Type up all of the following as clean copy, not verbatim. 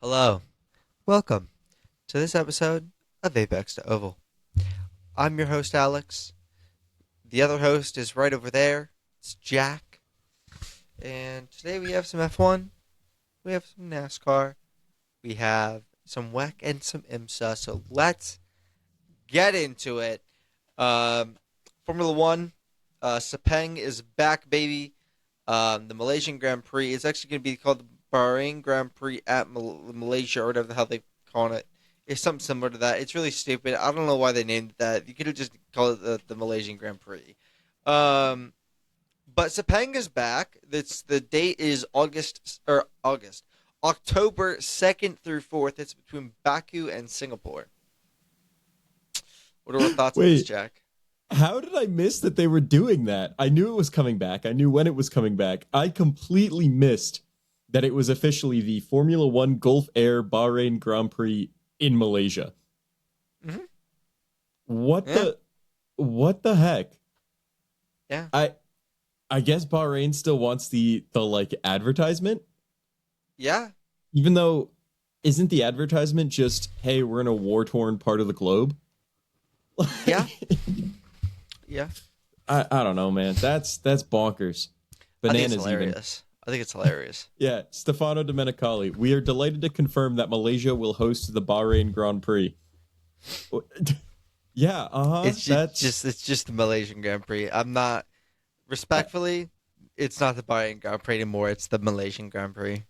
Hello, welcome to this episode of Apex to Oval. I'm your host, Alex. The other host is right over there. It's Jack. And today we have some F1, we have some NASCAR, we have some WEC, and some IMSA. So let's get into it. Um, Formula One, Sepang is back, baby. The Malaysian Grand Prix is actually going to be called the Bahrain Grand Prix at Malaysia or whatever the hell they call it. It's something similar to that. It's really stupid. I don't know why they named it that. You could have just called it the Malaysian Grand Prix. Um, but Sepang is back. The date is October 2nd through 4th. It's between Baku and Singapore. What are our thoughts on this, Wait, Jack? how did I miss that they were doing that? I knew it was coming back. I knew when it was coming back. I completely missed that it was officially the Formula One Gulf Air Bahrain Grand Prix in Malaysia. Mm-hmm. What Yeah. the heck? Yeah. I guess Bahrain still wants the like advertisement, Yeah. even though isn't the advertisement just, hey, we're in a war-torn part of the globe? Yeah. Yeah. I don't know, man. That's bonkers. I think it's Bananas even. hilarious. I think it's hilarious. Yeah, Stefano Domenicali. We are delighted to confirm that Malaysia will host the Bahrain Grand Prix. Yeah, It's That's just the Malaysian Grand Prix. I'm not respectfully, it's not the Bahrain Grand Prix anymore. It's the Malaysian Grand Prix.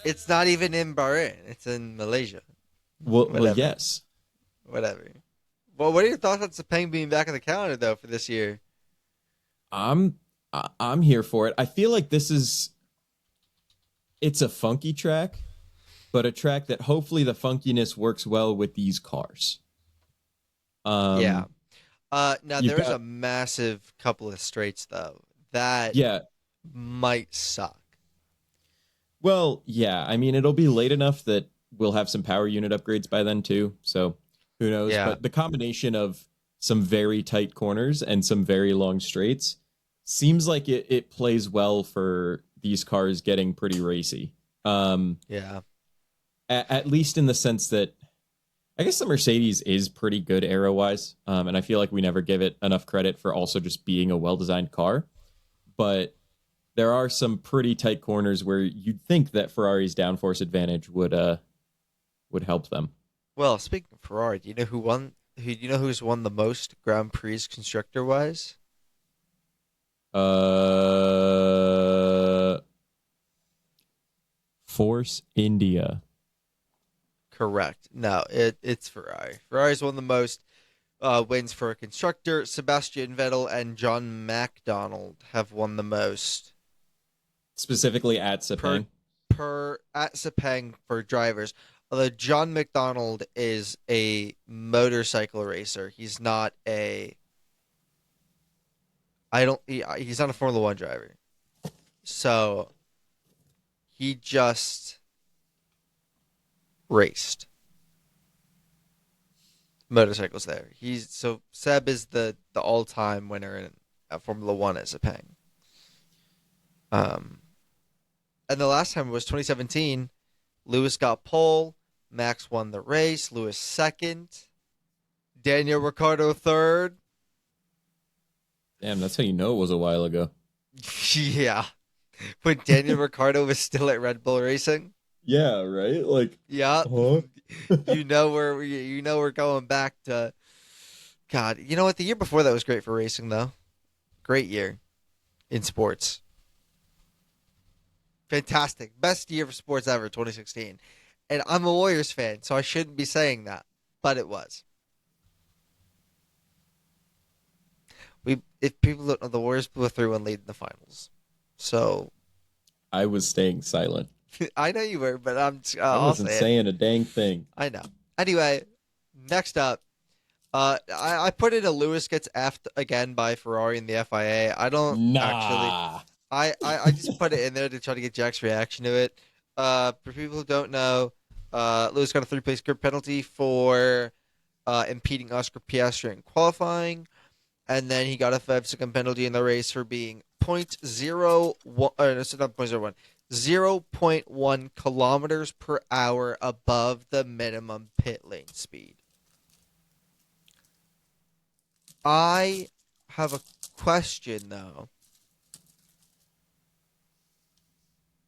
It's not even in Bahrain. It's in Malaysia. well, Whatever. yes. Whatever. Well, what are your thoughts on Sepang being back on the calendar though for this year? I'm here for it. I feel like it's a funky track, but a track that hopefully the funkiness works well with these cars. Yeah. Um, Now you've there's got a massive couple of straights though that yeah. might suck. Well, yeah. I mean, it'll be late enough that we'll have some power unit upgrades by then too. So who knows? Yeah. But the combination of some very tight corners and some very long straights seems like it plays well for these cars getting pretty racy. Yeah. At least in the sense that I guess the Mercedes is pretty good aero wise. And I feel like we never give it enough credit for also just being a well designed car. But there are some pretty tight corners where you'd think that Ferrari's downforce advantage would help them. Well, speaking of Ferrari, do you know who won? Who do you know who's won the most Grand Prix constructor wise? Uh, Force India. Correct. No, it's Ferrari. Ferrari's won the most wins for a constructor. Sebastian Vettel and John McDonald have won the most Specifically at per Sepang. per at Sepang for drivers. Although John McDonald is a motorcycle racer, he's not a. He's not a Formula One driver, so he just raced motorcycles there. Seb is the all time winner in Formula One at Sepang. Um, and the last time was 2017. Lewis got pole. Max won the race. Lewis second. Daniel Ricciardo third. Damn, that's how you know it was a while ago. Yeah, when Daniel Ricciardo was still at Red Bull Racing. Yeah, right? Like, Yeah, huh? we're going back to. God, you know what? The year before that was great for racing, though. Great year in sports. Fantastic, best year for sports ever, 2016. And I'm a Warriors fan, so I shouldn't be saying that, but it was. If people don't know, the Warriors blew a 3-1 lead in the finals. So I was staying silent. I know you were, but I I'll wasn't say it. saying a dang thing. I know. Anyway, next up, I put in a Lewis gets effed again by Ferrari in the FIA. I don't actually. Nah. I just put it in there to try to get Jack's reaction to it. For people who don't know, Lewis got a 3-place grid penalty for impeding Oscar Piastri in qualifying, and then he got a 5-second penalty in the race for being .01. No, it's not .01. zero point 0.1 kilometers per hour above the minimum pit lane speed. I have a question though.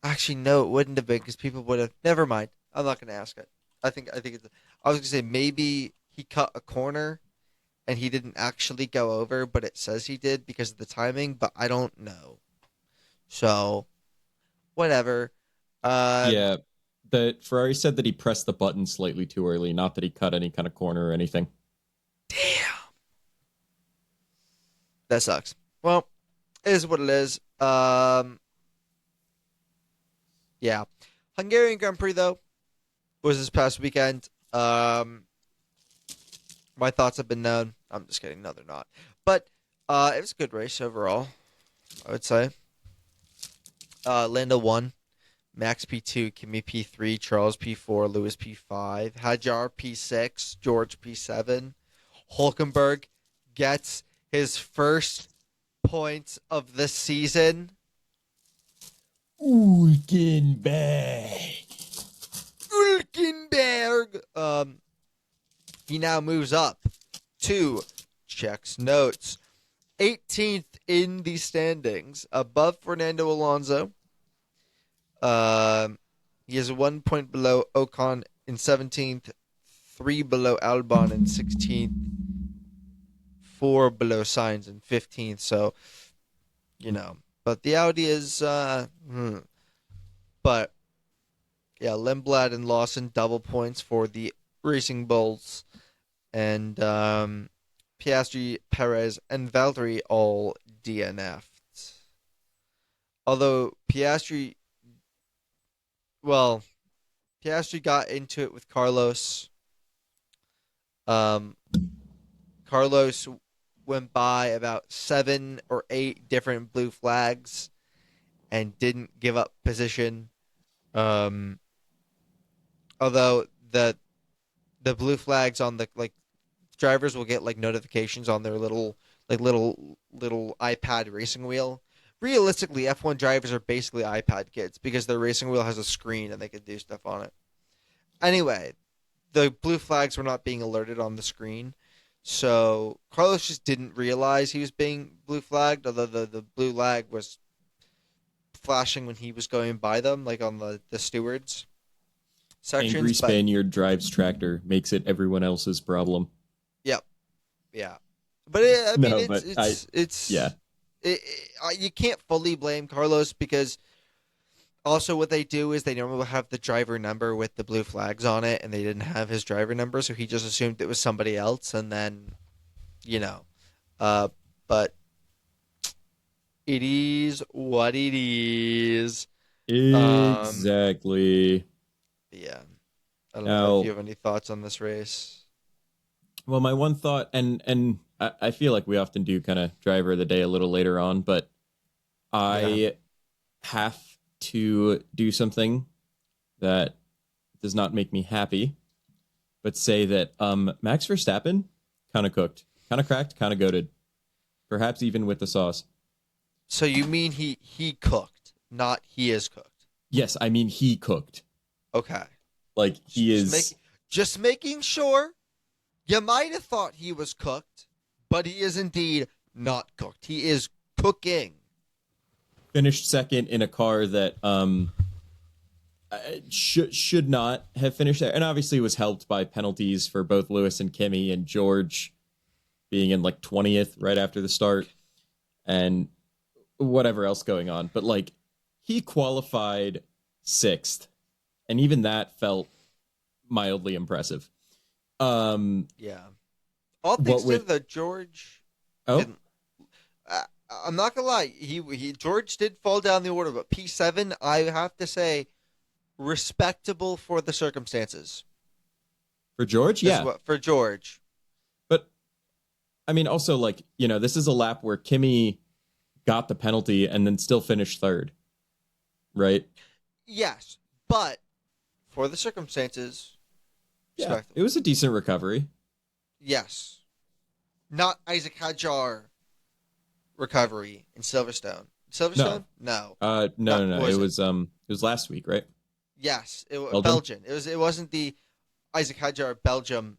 Actually, no, it wouldn't have been because people would have. Never mind. I'm not going to ask it. I think it's. I was going to say maybe he cut a corner and he didn't actually go over, but it says he did because of the timing. But I don't know. So whatever. Um, Yeah, the Ferrari said that he pressed the button slightly too early, not that he cut any kind of corner or anything. damn, that sucks. Well, it is what it is. Yeah. Hungarian Grand Prix though was this past weekend. My thoughts have been known. I'm just kidding. No, they're not. But it was a good race overall, I would say. Lando won. Max P2, Kimi P3, Charles P4, Lewis P5, Hajar P6, George P7. Hulkenberg gets his first points of the season. Hulkenberg. Hulkenberg. He now moves up to, checks notes, 18th in the standings, above Fernando Alonso. He is 1 point below Ocon in 17th, 3 below Albon in 16th, 4 below Sainz in 15th. So, but the Audi is, but yeah, Lindblad and Lawson double points for the Racing Bulls, and Piastri, Perez, and Valtteri all DNF'd. Although well, Piastri got into it with Carlos. Um, Carlos went by about 7 or 8 different blue flags and didn't give up position. Um, although the blue flags on the drivers will get like notifications on their little iPad racing wheel. Realistically, F1 drivers are basically iPad kids because their racing wheel has a screen and they can do stuff on it. Anyway, the blue flags were not being alerted on the screen. So Carlos just didn't realize he was being blue flagged, although the blue flag was flashing when he was going by them, like on the stewards Angry sections. But Spaniard drives tractor, makes it everyone else's problem. yep, yeah. I mean, No, but yeah. you can't fully blame Carlos because also what they do is they normally will have the driver number with the blue flags on it, and they didn't have his driver number, so he just assumed it was somebody else, and then you know, uh, but it is what it is. Um, Exactly. yeah, I don't know if you Now, have any thoughts on this race. well, my one thought, and I feel like we often do kind of driver of the day a little later on, but Yeah. I have to do something that does not make me happy, but say that Max Verstappen kind of cooked, kind of cracked, kind of goated, perhaps even with the sauce. So you mean he cooked, not he is cooked? Yes, I mean he cooked. Okay. Like he Just is. make just making sure. You might have thought he was cooked, but he is indeed not cooked. He is cooking. Finished second in a car that should not have finished there, and obviously was helped by penalties for both Lewis and Kimi, and George being in like 20th right after the start, and whatever else going on. But like he qualified 6th, and even that felt mildly impressive. Yeah. All What things with considered, though, George oh didn't. Uh, I'm not gonna lie. He George did fall down the order, but P7, I have to say, respectable for the circumstances. for George, Is yeah, what for George. but I mean also like this is a lap where Kimi got the penalty and then still finished 3rd, right? Yes, but for the circumstances, Yeah, it respectable. was a decent recovery. Yes, not Isaac Hadjar recovery in Silverstone. No, Silverstone? No. no, Not no, no. It was it? was It was last week, right? Yes, Belgium. Belgian. It wasn't the Isaac Hadjar Belgium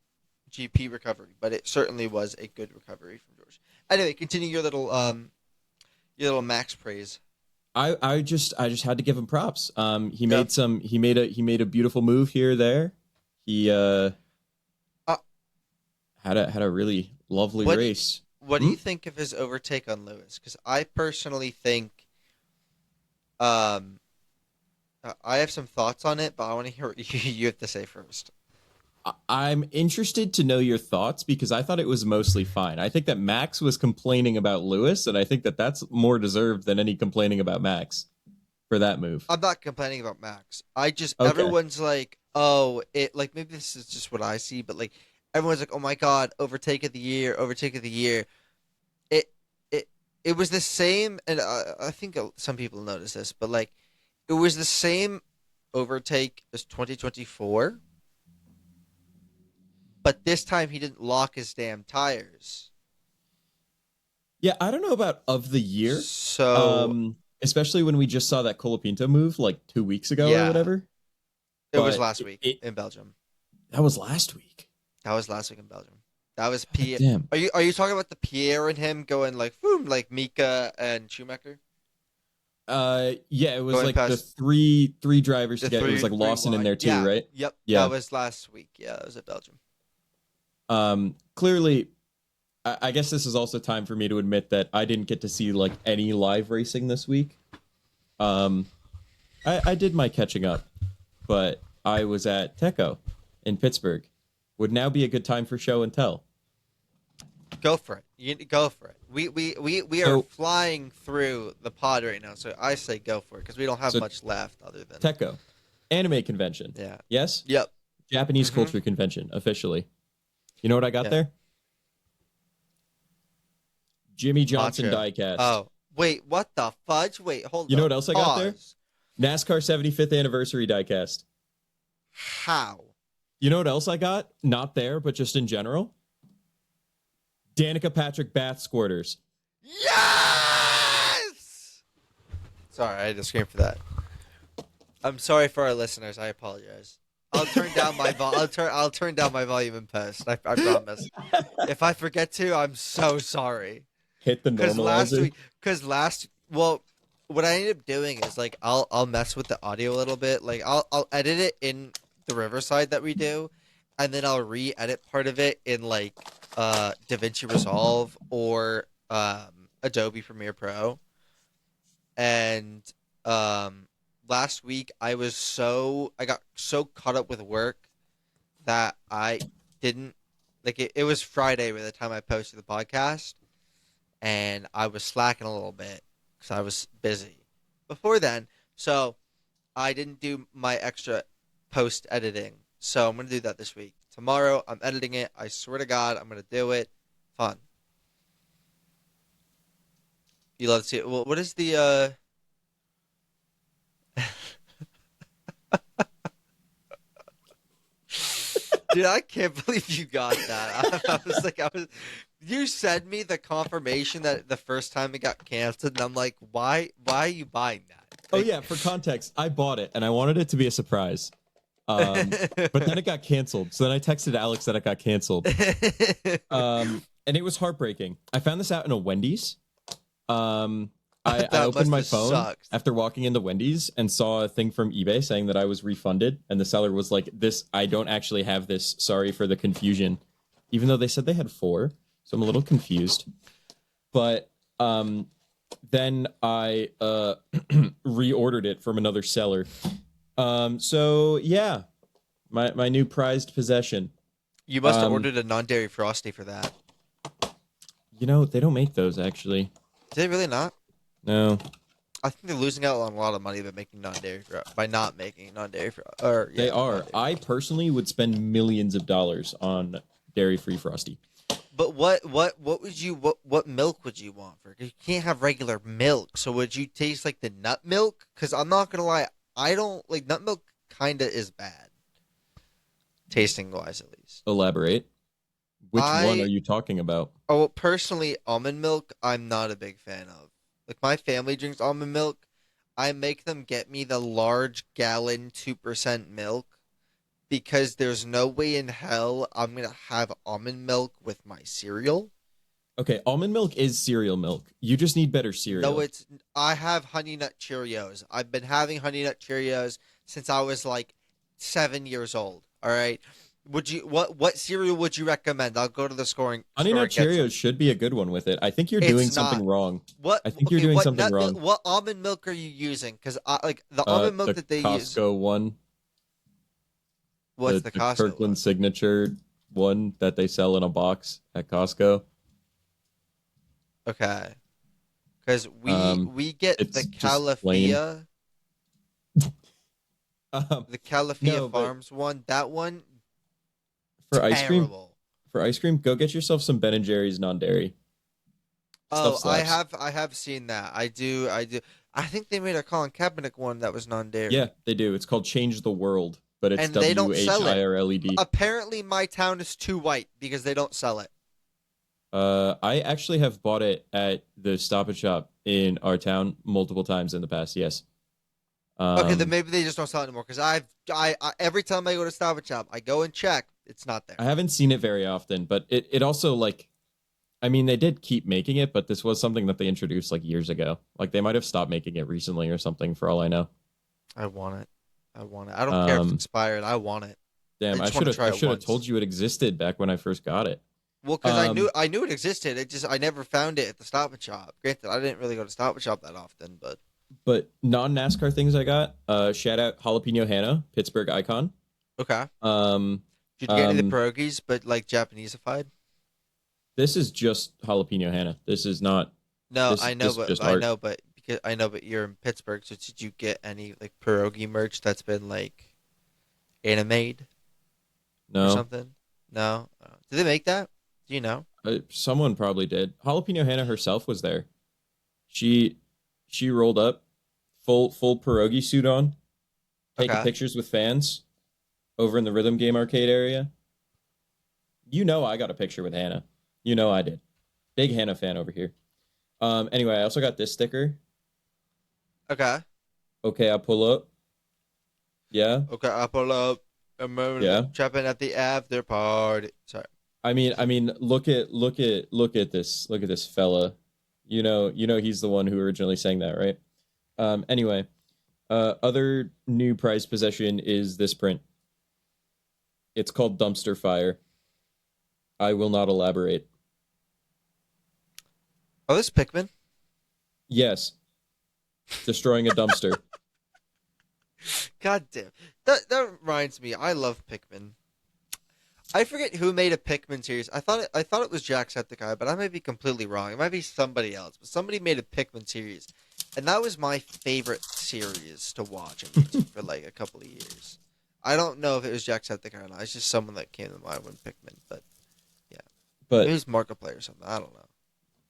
GP recovery, but it certainly was a good recovery from George. Anyway, continue your little max praise. I just had to give him props. He Yeah. made a beautiful move here or there. He had a really lovely race. What do you think of his overtake on Lewis? Because I personally think, um, I have some thoughts on it, but I want to hear what you have to say first. I'm interested to know your thoughts because I thought it was mostly fine. I think that Max was complaining about Lewis, and I think that that's more deserved than any complaining about Max for that move. I'm not complaining about Max. I just Okay. everyone's like, oh, it like maybe this is just what I see, but like everyone's like, oh my god, overtake of the year, overtake of the year. It it was the same, and I think some people notice this, but like it was the same overtake as 2024, but this time he didn't lock his damn tires. Yeah, I don't know about of the year. So Especially when we just saw that Colapinto move like 2 weeks ago yeah, or whatever. it was last week in Belgium. That was last week. That was last week in Belgium. That was Pierre. Damn. Are you talking about the Pierre and him going like boom, like Mika and Schumacher? Yeah, it was Going like past the three drivers the together. It was like Lawson in there too, yeah. right? Yep. Yeah. That was last week. Yeah, that was at Belgium. Clearly, I guess this is also time for me to admit that I didn't get to see like any live racing this week. I did my catching up, but I was at Teco in Pittsburgh. Would now be a good time for show and tell. Go for it. Go for it. We are flying through the pod right now, so I say go for it because we don't have much left other than Teco, anime convention. Yeah. Yes. Yep. Japanese culture convention officially. You know what I got there? Jimmie Johnson diecast. Oh, wait, what the fudge? Wait, hold on. You know what else I got there? NASCAR 75th anniversary diecast. How? You know what else I got? Not there, but just in general. Danica Patrick bath squirters. Yes! Sorry, I had to scream for that. I'm sorry for our listeners. I apologize. I'll turn down my I'll turn down my volume in post. I promise. If I forget to, I'm so sorry. Hit the normalizer. Well, what I ended up doing is like I'll mess with the audio a little bit. Like I'll edit it in the Riverside that we do, and then I'll re-edit part of it in like DaVinci Resolve or Adobe Premiere Pro. And last week I got so caught up with work that I didn't it was Friday by the time I posted the podcast, and I was slacking a little bit because I was busy before then. So I didn't do my extra post editing. So I'm gonna do that this week. Tomorrow I'm editing it. I swear to God I'm gonna do it. Fun. You love to see it. Well, what is the Dude, I can't believe you got that. You sent me the confirmation that the first time it got canceled, and I'm like, why are you buying that? Oh yeah, for context, I bought it and I wanted it to be a surprise. But then it got canceled. So then I texted Alex that it got canceled. And it was heartbreaking. I found this out in a Wendy's. I opened my phone after walking into Wendy's and saw a thing from eBay saying that I was refunded, and the seller was like, I don't actually have this. Sorry for the confusion. Even though they said they had 4, so I'm a little confused. But then I reordered it from another seller. So yeah, my new prized possession. You must have ordered a non-dairy Frosty for that. You know, they don't make those actually. Do they really not? No. I think they're losing out on a lot of money by not making non-dairy. They are. I personally would spend millions of dollars on dairy-free Frosty. But what milk would you want for? You can't have regular milk. So would you taste like the nut milk? Because I'm not gonna lie, I don't like nut milk. Kinda is bad, tasting wise at least. Elaborate. Which one are you talking about? Oh, well, personally, almond milk, I'm not a big fan of. Like, my family drinks almond milk. I make them get me the large gallon 2% milk because there's no way in hell I'm gonna have almond milk with my cereal. Okay, almond milk is cereal milk. You just need better No, cereal. it's I have Honey Nut Cheerios. I've been having Honey Nut Cheerios since I was like 7 years old. All right. Would you what cereal would you recommend? I'll go to the scoring Honey store Nut and get some. Cheerios should be a good one with it. I think you're doing It's something not. wrong. What I think you're okay, doing what something nut milk wrong. what almond milk are you using? Because like the almond milk The that they use. Costco one, What's the the Costco Kirkland one? signature one that they sell in a box at Costco. Okay. Because Um, we get it's just plain. Um, The Califia no, but Farms one. That one for ice cream, terrible. go get yourself some Ben and Jerry's non-dairy stuff. Oh, I Slaps. have I have seen that. I do. I think they made a Colin Kaepernick one that was Yeah, non-dairy, they do. It's called Change the World, but it's and they don't sell it. WHIRLED. Apparently, my town is too white because they don't sell it. I actually have bought it at the Stop and Shop in our town multiple times in the past. Yes. Okay, then Um, maybe they just don't sell it anymore. Because I every time I go to Stop and Shop, I go and check. It's not there. I haven't seen it very often, but it also like, I mean, they did keep making it, but this was something that they introduced like years ago. Like they might have stopped making it recently or something, for all I know. I want it. I want it. I don't care if it's Um, expired. I want it. I Damn, just want to try I it should have once. told you it existed back when I first got it. Well, because Um, I knew it existed. It just I never found it at the Stop and Shop. Granted, I didn't really go to Stop and Shop that often, but but non NASCAR things I got. Shout out Jalapeno Hannah, Pittsburgh icon. okay. Um, Did you get any of the um, pierogies, but like Japaneseified? this is just Jalapeno Hannah. This is not. No, This this is just art. I know, but you're in Pittsburgh, so did you get any like pierogi merch that's been like animated or No, something? No. Did they make that? Do you know? someone probably did. Jalapeno Hannah herself was there. She she rolled up, full pierogi suit on, taking Okay. pictures with fans over in the rhythm game arcade area. You know I got a picture with Hannah. You know I did. Big Hannah fan over here. Anyway, I also got this sticker. Okay. Okay, I pull up. Yeah, Okay. I pull up. yeah. I'm trapping at the after party. Sorry. I mean, look at this. Look at this fella. You know he's the one who originally sang that, right? Anyway, other new prized possession is this print. It's called Dumpster Fire. I will not elaborate. Oh, this Pikmin. Yes, destroying a dumpster. God damn. That reminds me. I love Pikmin. I forget who made a Pikmin series. I thought it was Jacksepticeye, but I might be completely wrong. It might be somebody else. But somebody made a Pikmin series, and that was my favorite series to watch on YouTube for like a couple of years. I don't know if it was Jacksepticeye or not. It's just someone that came to mind when Pikmin, but yeah, maybe But it's Markiplier or something. I don't know.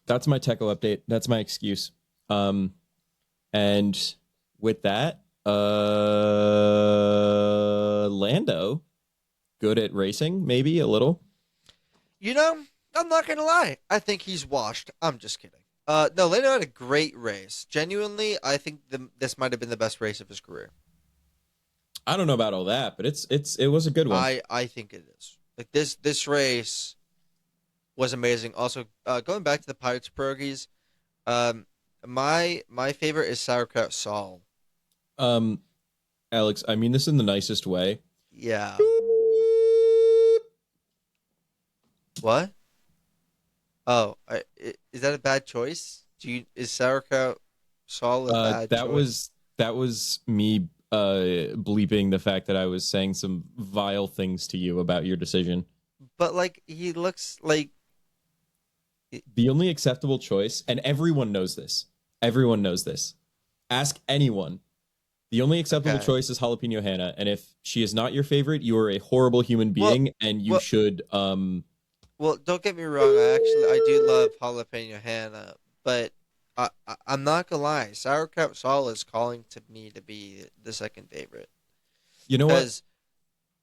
that's my Techo update. That's my excuse. And with that, Lando, good at racing, maybe a little. You know, I'm not gonna lie. I think he's washed. I'm just kidding. No, Lando had a great race. Genuinely, I think this might have been the best race of his career. I don't know about all that, but it was a good one. I think it is. Like this race was amazing. Also, going back to the Pirates pierogies, um, my favorite is sauerkraut Saul. Um, Alex, I mean this in the nicest way. Yeah. What? Oh, is that a bad choice? Is sauerkraut Saul a bad choice? That was me bleeping the fact that I was saying some vile things to you about your decision. But like he looks like The only acceptable choice, and everyone knows this. Everyone knows this. Ask anyone. The only acceptable okay. choice is Jalapeno Hannah, and if she is not your favorite, you are a horrible human Well, being, and you well, should well. Don't get me wrong. I do love jalapeno Hannah, but I'm not gonna lie. Sauerkraut Saul is calling to me to be the second favorite you know what?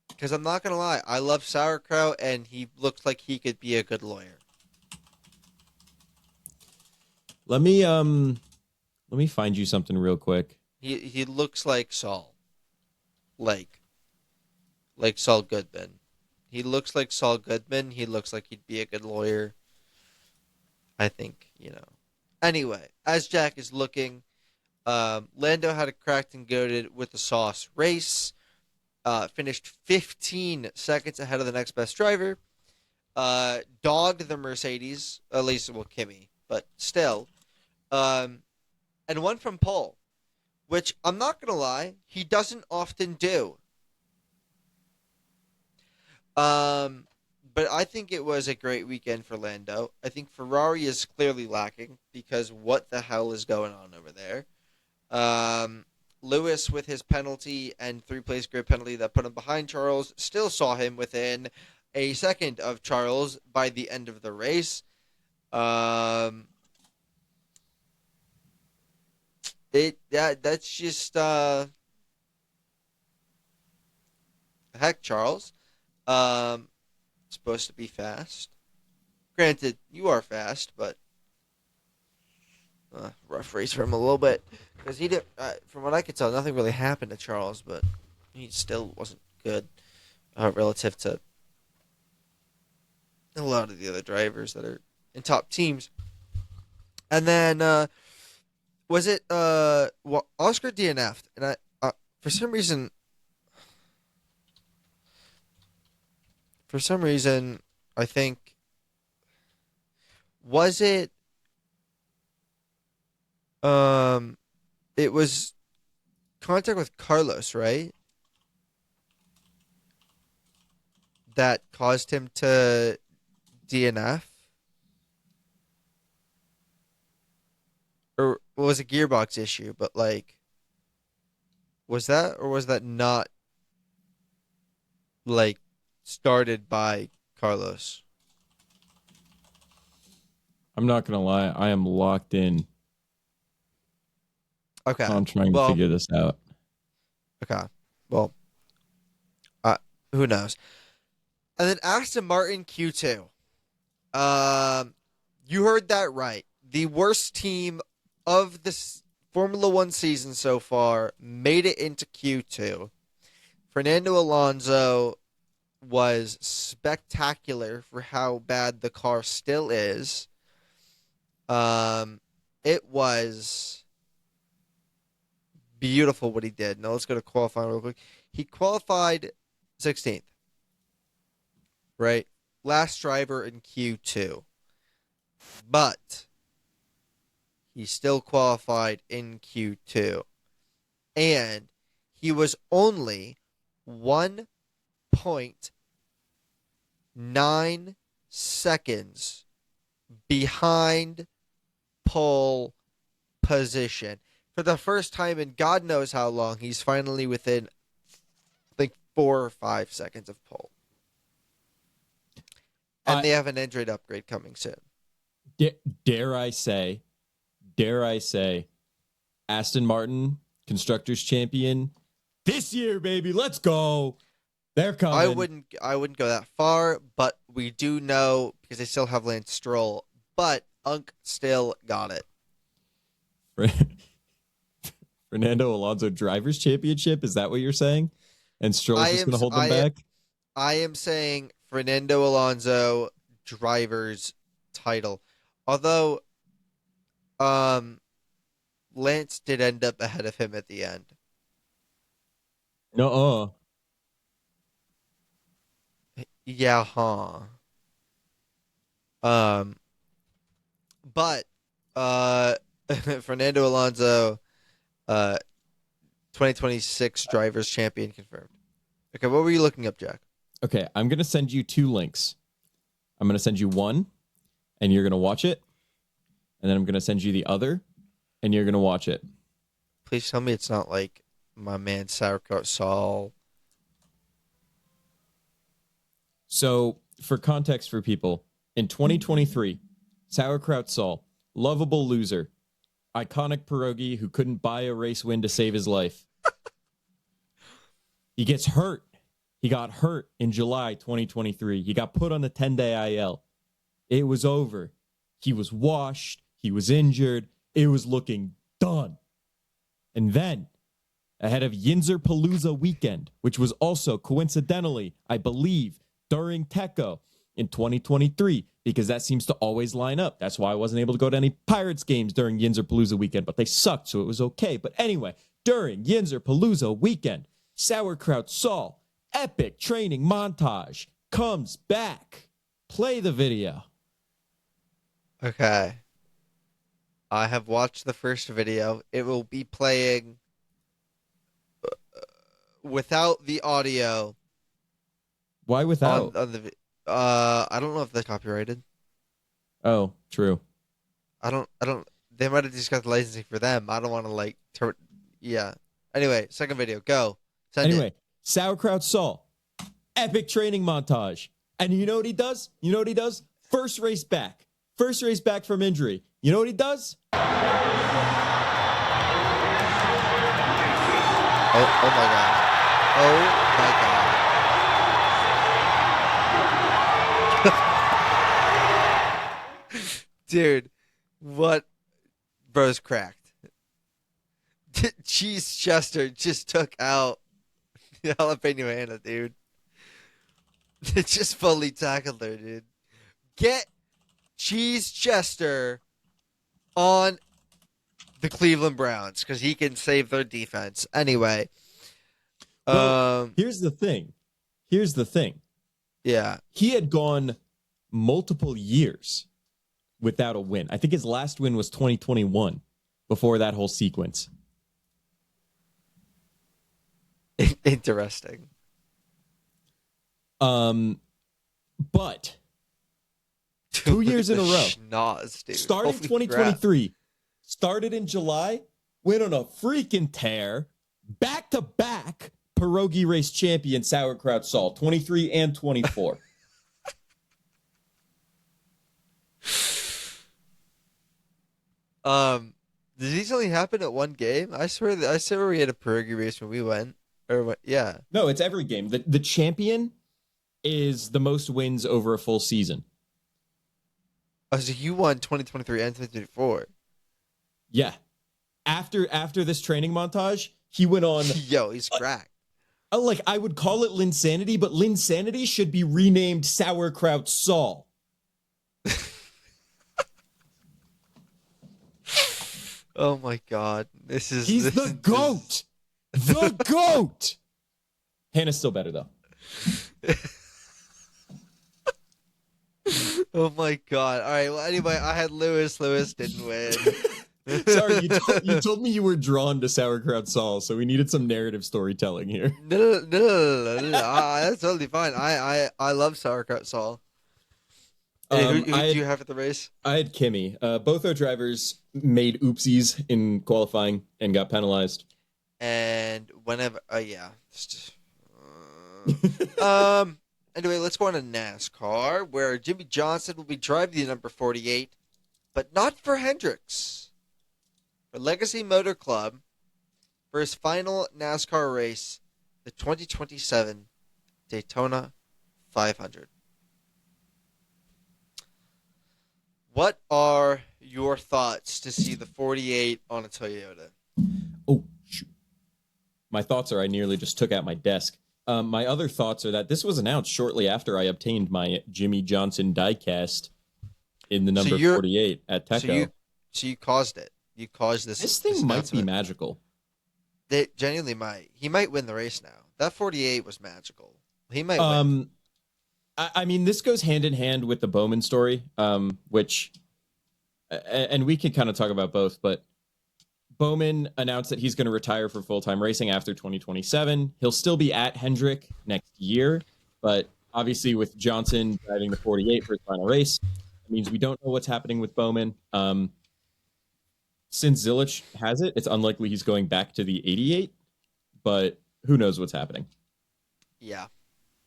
because I'm not gonna lie. I love sauerkraut, and he looks like he could be a good lawyer. Let me find you something real quick. He looks like Saul, like Saul Goodman. He looks like Saul Goodman. He looks like he'd be a good lawyer. I think, you know. Anyway, as Jack is looking, Lando had a cracked and goaded with the sauce race. Finished 15 seconds ahead of the next best driver. Dogged the Mercedes, at least, well, Kimmy, but still. Um, and won from pole, which I'm not going to lie, he doesn't often do. Um, but I think it was a great weekend for Lando. I think Ferrari is clearly lacking because what the hell is going on over there? Lewis, with his penalty and three-place grid penalty that put him behind Charles, still saw him within a second of Charles by the end of the race. That's just heck, Charles. Supposed to be fast. Granted, you are fast, but rough race for him a little bit because he did. From what I could tell, nothing really happened to Charles, but he still wasn't good relative to a lot of the other drivers that are in top teams. And then was it well, Oscar DNF'd, and I for some reason I think was it it was contact with Carlos, right? That caused him to DNF, or was a gearbox issue? But like, was that or was that not like started by Carlos? I'm not gonna lie, I am locked in. Okay. I'm trying to Well, figure this out. okay. Well, who knows? And then Aston Martin Q2. You heard that right. The worst team of this Formula One season so far made it into Q2. Fernando Alonso was spectacular for how bad the car still is. It was beautiful what he did. Now let's go to qualifying real quick. He qualified 16th, right? Last driver in Q2. But he still qualified in Q2. And he was only 1.9 seconds behind pole position. For the first time in God knows how long, he's finally within, I think, 4 or 5 seconds of pole. And they have an Android upgrade coming soon. Dare I say, Aston Martin, Constructors Champion, this year, baby, let's go. They're coming. I wouldn't go that far, but we do know, because they still have Lance Stroll, but Unk still got it. Fernando Alonso Drivers Championship, is that what you're saying? And Stroll's just going to hold them back? I am saying Fernando Alonso Drivers title. Although Lance did end up ahead of him at the end. No. Yeah, huh. But Fernando Alonso 2026 Drivers Champion confirmed. Okay, what were you looking up, Jack? Okay, I'm going to send you 2 links. I'm going to send you one, and you're going to watch it. And then I'm going to send you the other, and you're going to watch it. Please tell me it's not like my man Sauerkraut Saul. So, for context for people, in 2023, Sauerkraut Saul, lovable loser, iconic pierogi who couldn't buy a race win to save his life. He gets hurt. He got hurt in July 2023. He got put on a 10-day IL. It was over. He was washed. He was injured. It was looking done. And then, ahead of Yinzer Palooza weekend, which was also coincidentally, I believe, during Teco in 2023, because that seems to always line up. That's why I wasn't able to go to any Pirates games during Yinzer Palooza weekend, but they sucked, so it was okay. But anyway, during Yinzer Palooza weekend, Sauerkraut Saul, epic training montage, comes back. Play the video. Okay. I have watched the first video. It will be playing without the audio Why without? on the. I don't know if they're copyrighted. Oh, true. I don't. They might have just got the licensing for them. I don't want to like. Yeah. Anyway, second video. Go. Send Anyway, it. Sauerkraut Saul, epic training montage. And you know what he does? First race back from injury. You know what he does? Oh my god. Oh my god. Dude, what? Bro's cracked. Cheese Chester just took out the jalapeno Hannah, dude. It just fully tackled her, dude. Get Cheese Chester on the Cleveland Browns because he can save their defense. Anyway. Well, here's the thing. Yeah. He had gone multiple years without a win. I think his last win was 2021 before that whole sequence. Interesting. But 2 years in a row. Schnoz, dude. Started Holy 2023. Crap. Started in July. Went on a freaking tear. Back-to-back pierogi race champion Sauerkraut Saul. 23 and 24. Did these only happen at one game? I swear we had a pierogi race when we went. Or what? Yeah. No, it's every game. The champion is the most wins over a full season. Oh, so you won 2023 and 2024. Yeah. After this training montage, he went on. Yo, he's cracked. Like, I would call it Linsanity, but Linsanity should be renamed Sauerkraut Saul. Oh my god. He's the GOAT! The GOAT! Hannah's still better, though. Oh my god. All right. Well, anyway, I had Lewis. Lewis didn't win. Sorry, you told me you were drawn to Sauerkraut Saul, so we needed some narrative storytelling here. No. That's totally fine. I love Sauerkraut Saul. Who do you have at the race? I had Jimmie. Both our drivers made oopsies in qualifying and got penalized. And whenever, yeah. Anyway, let's go on to NASCAR, where Jimmie Johnson will be driving the number 48, but not for Hendricks. For Legacy Motor Club, for his final NASCAR race, the 2027 Daytona 500. What are your thoughts to see the 48 on a Toyota? Oh, shoot. My thoughts are I nearly just took out my desk. My other thoughts are that this was announced shortly after I obtained my Jimmie Johnson diecast in the number 48 at Teco. So you caused it. You caused this. This thing might be magical. They genuinely might. He might win the race now. That 48 was magical. He might win. I mean, this goes hand in hand with the Bowman story, which, and we can kind of talk about both, but Bowman announced that he's going to retire from full-time racing after 2027. He'll still be at Hendrick next year, but obviously with Johnson driving the 48 for his final race, it means we don't know what's happening with Bowman. Since Zilich has it, it's unlikely he's going back to the 88, but who knows what's happening. Yeah.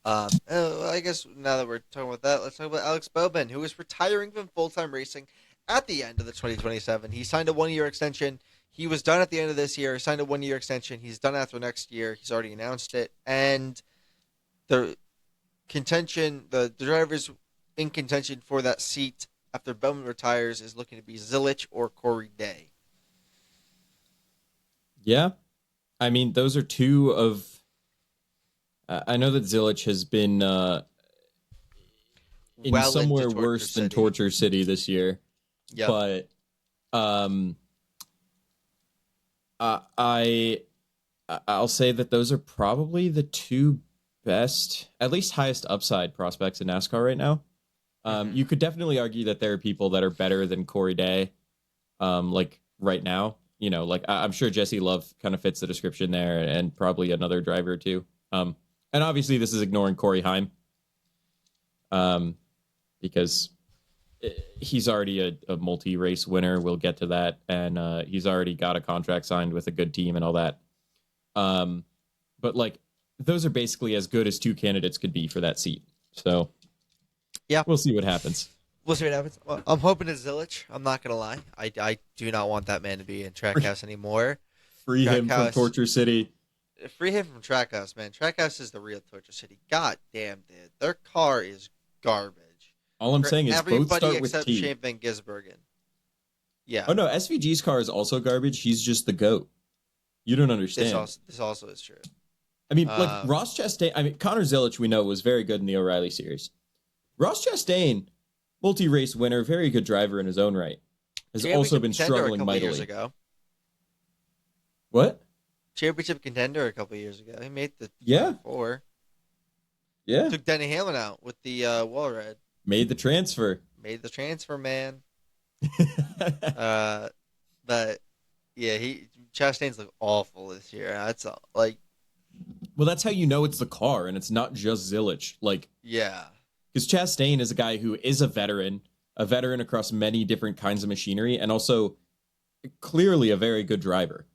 I guess now that we're talking about that, let's talk about Alex Bowman, who is retiring from full-time racing at the end of the 2027. He signed a one-year extension. He was done at the end of this year, signed a one-year extension. He's done after next year. He's already announced it. And the contention, the drivers in contention for that seat after Bowman retires is looking to be Zilich or Corey Day. Yeah. I mean, those are two of. I know that Zilich has been in Well into somewhere Torture worse than City. Torture City this year, Yep. but um, I I'll say that those are probably the two best, at least highest upside prospects in NASCAR right now. Hmm. You could definitely argue that there are people that are better than Corey Day, like right now. Like I'm sure Jesse Love kind of fits the description there, and probably another driver or two. And obviously this is ignoring Corey Heim, um, because he's already a multi-race winner. We'll get to that, and he's already got a contract signed with a good team and all that. Um, but like those are basically as good as two candidates could be for that seat. So Yeah. we'll see what happens. We'll see what happens. Well, I'm hoping it's Zilich. I'm not gonna lie. I do not want that man to be in Free, Trackhouse anymore. free him from Trackhouse, Torture City. free him from Trackhouse, man. Trackhouse is the real Torture City. God damn, dude. Their car is garbage. All I'm For saying is both everybody start with except T. Shane Van Gisbergen. Yeah. Oh no, SVG's car is also garbage. He's just the goat. You don't understand. This also is true. I mean, like Um, Ross Chastain. I mean, Connor Zilich, we know, was very good in the O'Reilly series. Ross Chastain, multi-race winner, very good driver in his own right, has also championship been contender a struggling couple years mightily. ago. What? Championship contender a couple years ago. He made the Yeah, Final Four. yeah. Took Denny Hamlin out with the wall red. Made the transfer. Made the transfer, man. Uh, but yeah, Chastain's look awful this year. That's all, like, Well, that's how you know it's the car and it's not just Zilich. Like, yeah, because Chastain is a guy who is a veteran across many different kinds of machinery, and also clearly a very good driver.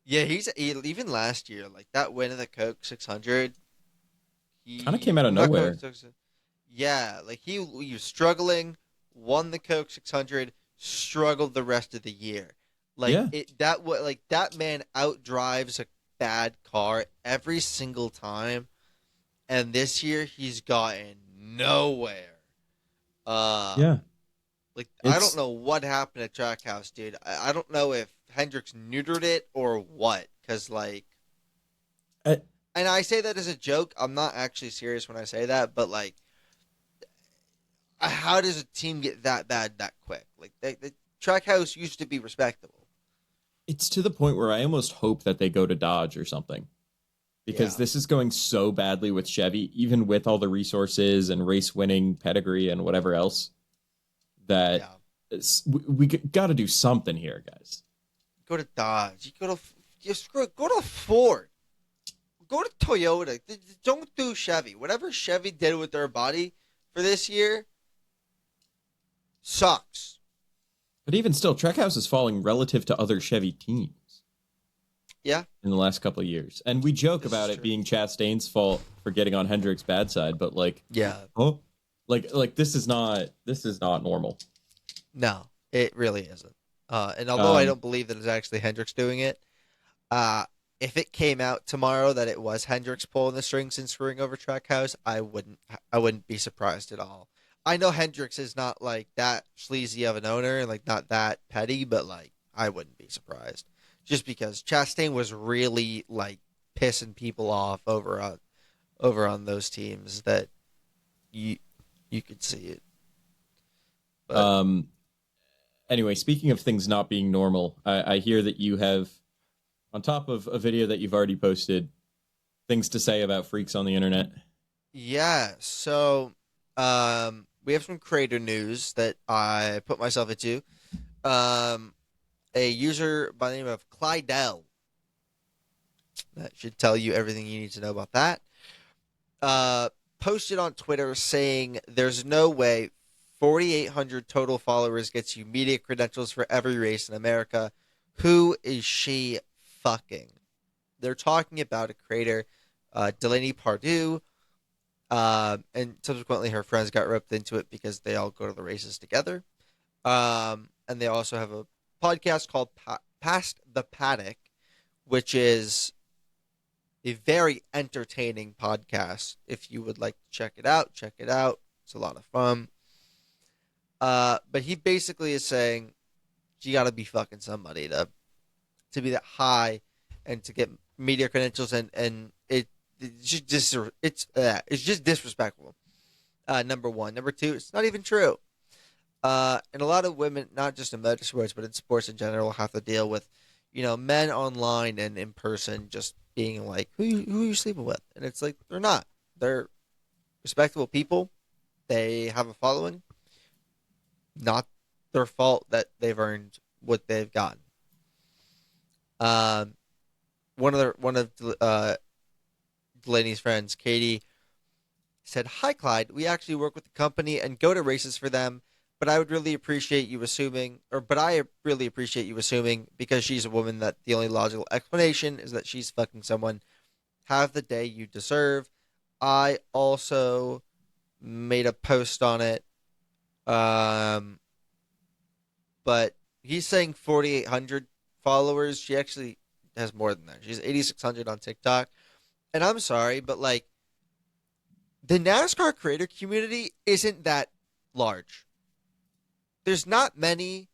yeah. Even last year, like that win of the Coke 600. Kind of came out of Not Coke nowhere. 600. Yeah, like he was struggling, won the Coke 600, struggled the rest of the year. Like Yeah, that man outdrives a bad car every single time, and this year he's gotten nowhere. Um, yeah. like I don't It's know what happened at Trackhouse, dude. I don't know if Hendricks neutered it or what, because like, uh, and I say that as a joke. I'm not actually serious when I say that, but like, how does a team get that bad that quick? Like the Trackhouse used to be respectable. it's to the point where I almost hope that they go to Dodge or something, because Yeah, this is going so badly with Chevy, even with all the resources and race winning pedigree and whatever else. That yeah. we got to do something here, guys. Go to Dodge. You go to screw it. Go to Ford. Go to Toyota. Don't do Chevy. Whatever Chevy did with their body for this year sucks. But even still, Trackhouse is falling relative to other Chevy teams Yeah, in the last couple of years. And we joke this is about it true. being Chastain's fault for getting on Hendrick's bad side, but like, Yeah, oh, like this is not normal. no, it really isn't. And although I Um, don't believe that it's actually Hendricks doing it, uh, if it came out tomorrow that it was Hendricks pulling the strings and screwing over Trackhouse, I wouldn't be surprised at all. I know Hendricks is not like that sleazy of an owner and like not that petty, but like I wouldn't be surprised just because Chastain was really like pissing people off over on those teams that you you could see it. But um, anyway, speaking of things not being normal, I hear that you have, on top of a video that you've already posted, things to say about freaks on the internet. yeah, so we have some creator news that I put myself into. Um, a user by the name of Clydell, that should tell you everything you need to know about that. Uh, Posted on Twitter saying there's no way 4,800 total followers gets you media credentials for every race in America. Who is she fucking? They're talking about a creator, Delaney Pardue, and subsequently her friends got roped into it because they all go to the races together. And they also have a podcast called Past the Paddock, which is a very entertaining podcast. If you would like to check it out, check it out. It's a lot of fun. But he basically is saying you got to be fucking somebody to to be that high and to get media credentials, and it's just disrespectful. Number one. Number two, it's not even true. And a lot of women, not just in motorsports, but in sports in general, have to deal with, men online and in person just being like, who are you sleeping with? And it's like, they're not. They're respectable people. They have a following. Not their fault that they've earned what they've gotten. Um, one of Delaney's friends, Katie, said, "Hi, Clyde. We actually work with the company and go to races for them. But I really appreciate you assuming because she's a woman that the only logical explanation is that she's fucking someone. Have the day you deserve." I also made a post on it. But he's saying 4,800 followers. She actually has more than that. She's 8,600 on TikTok. And I'm sorry, but like, the NASCAR creator community isn't that large. There's not many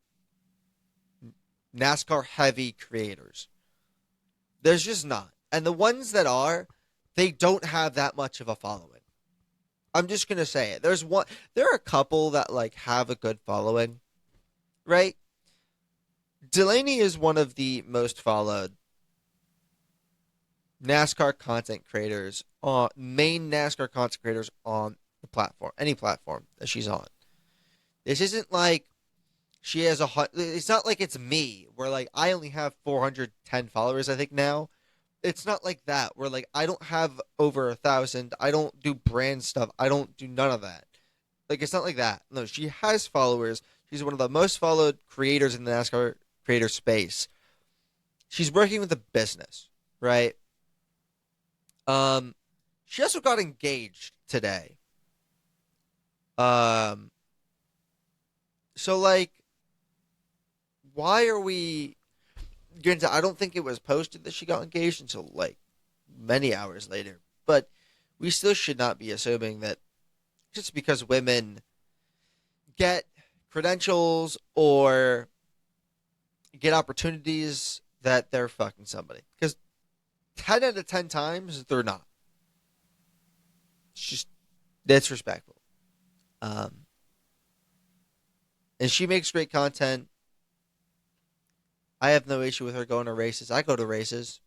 NASCAR heavy creators. There's just not. And the ones that are, they don't have that much of a following. I'm just going to say it. There are a couple that like have a good following, right? Delaney is one of the most followed NASCAR content creators, main NASCAR content creators on the platform, any platform that she's on. This isn't like she has it's not like it's me, where like I only have 410 followers, I think now. It's not like that, where like I don't have over 1,000. I don't do brand stuff. I don't do none of that. Like, it's not like that. No, she has followers. She's one of the most followed creators in the NASCAR creator space. She's working with a business, right? She also got engaged today. So like, why are we getting to? I don't think it was posted that she got engaged until like many hours later. But we still should not be assuming that just because women get credentials or get opportunities that they're fucking somebody. Because 10 out of 10 times, they're not. It's just disrespectful. And she makes great content. I have no issue with her going to races. I go to races.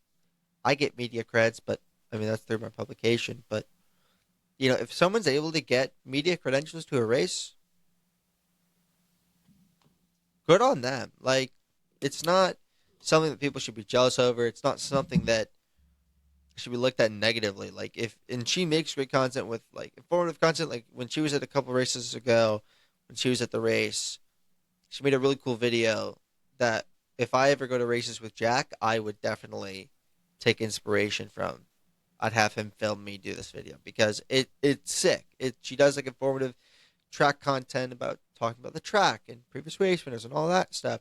I get media creds, but I mean, that's through my publication. But, if someone's able to get media credentials to a race, good on them. Like, it's not something that people should be jealous over. It's not something that should be looked at negatively. Like, and she makes great content with like informative content. Like when she was at a couple races ago, when she was at the race, she made a really cool video that if I ever go to races with Jack, I would definitely take inspiration from. I'd have him film me do this video because it's sick. She does like informative track content about talking about the track and previous race winners and all that stuff.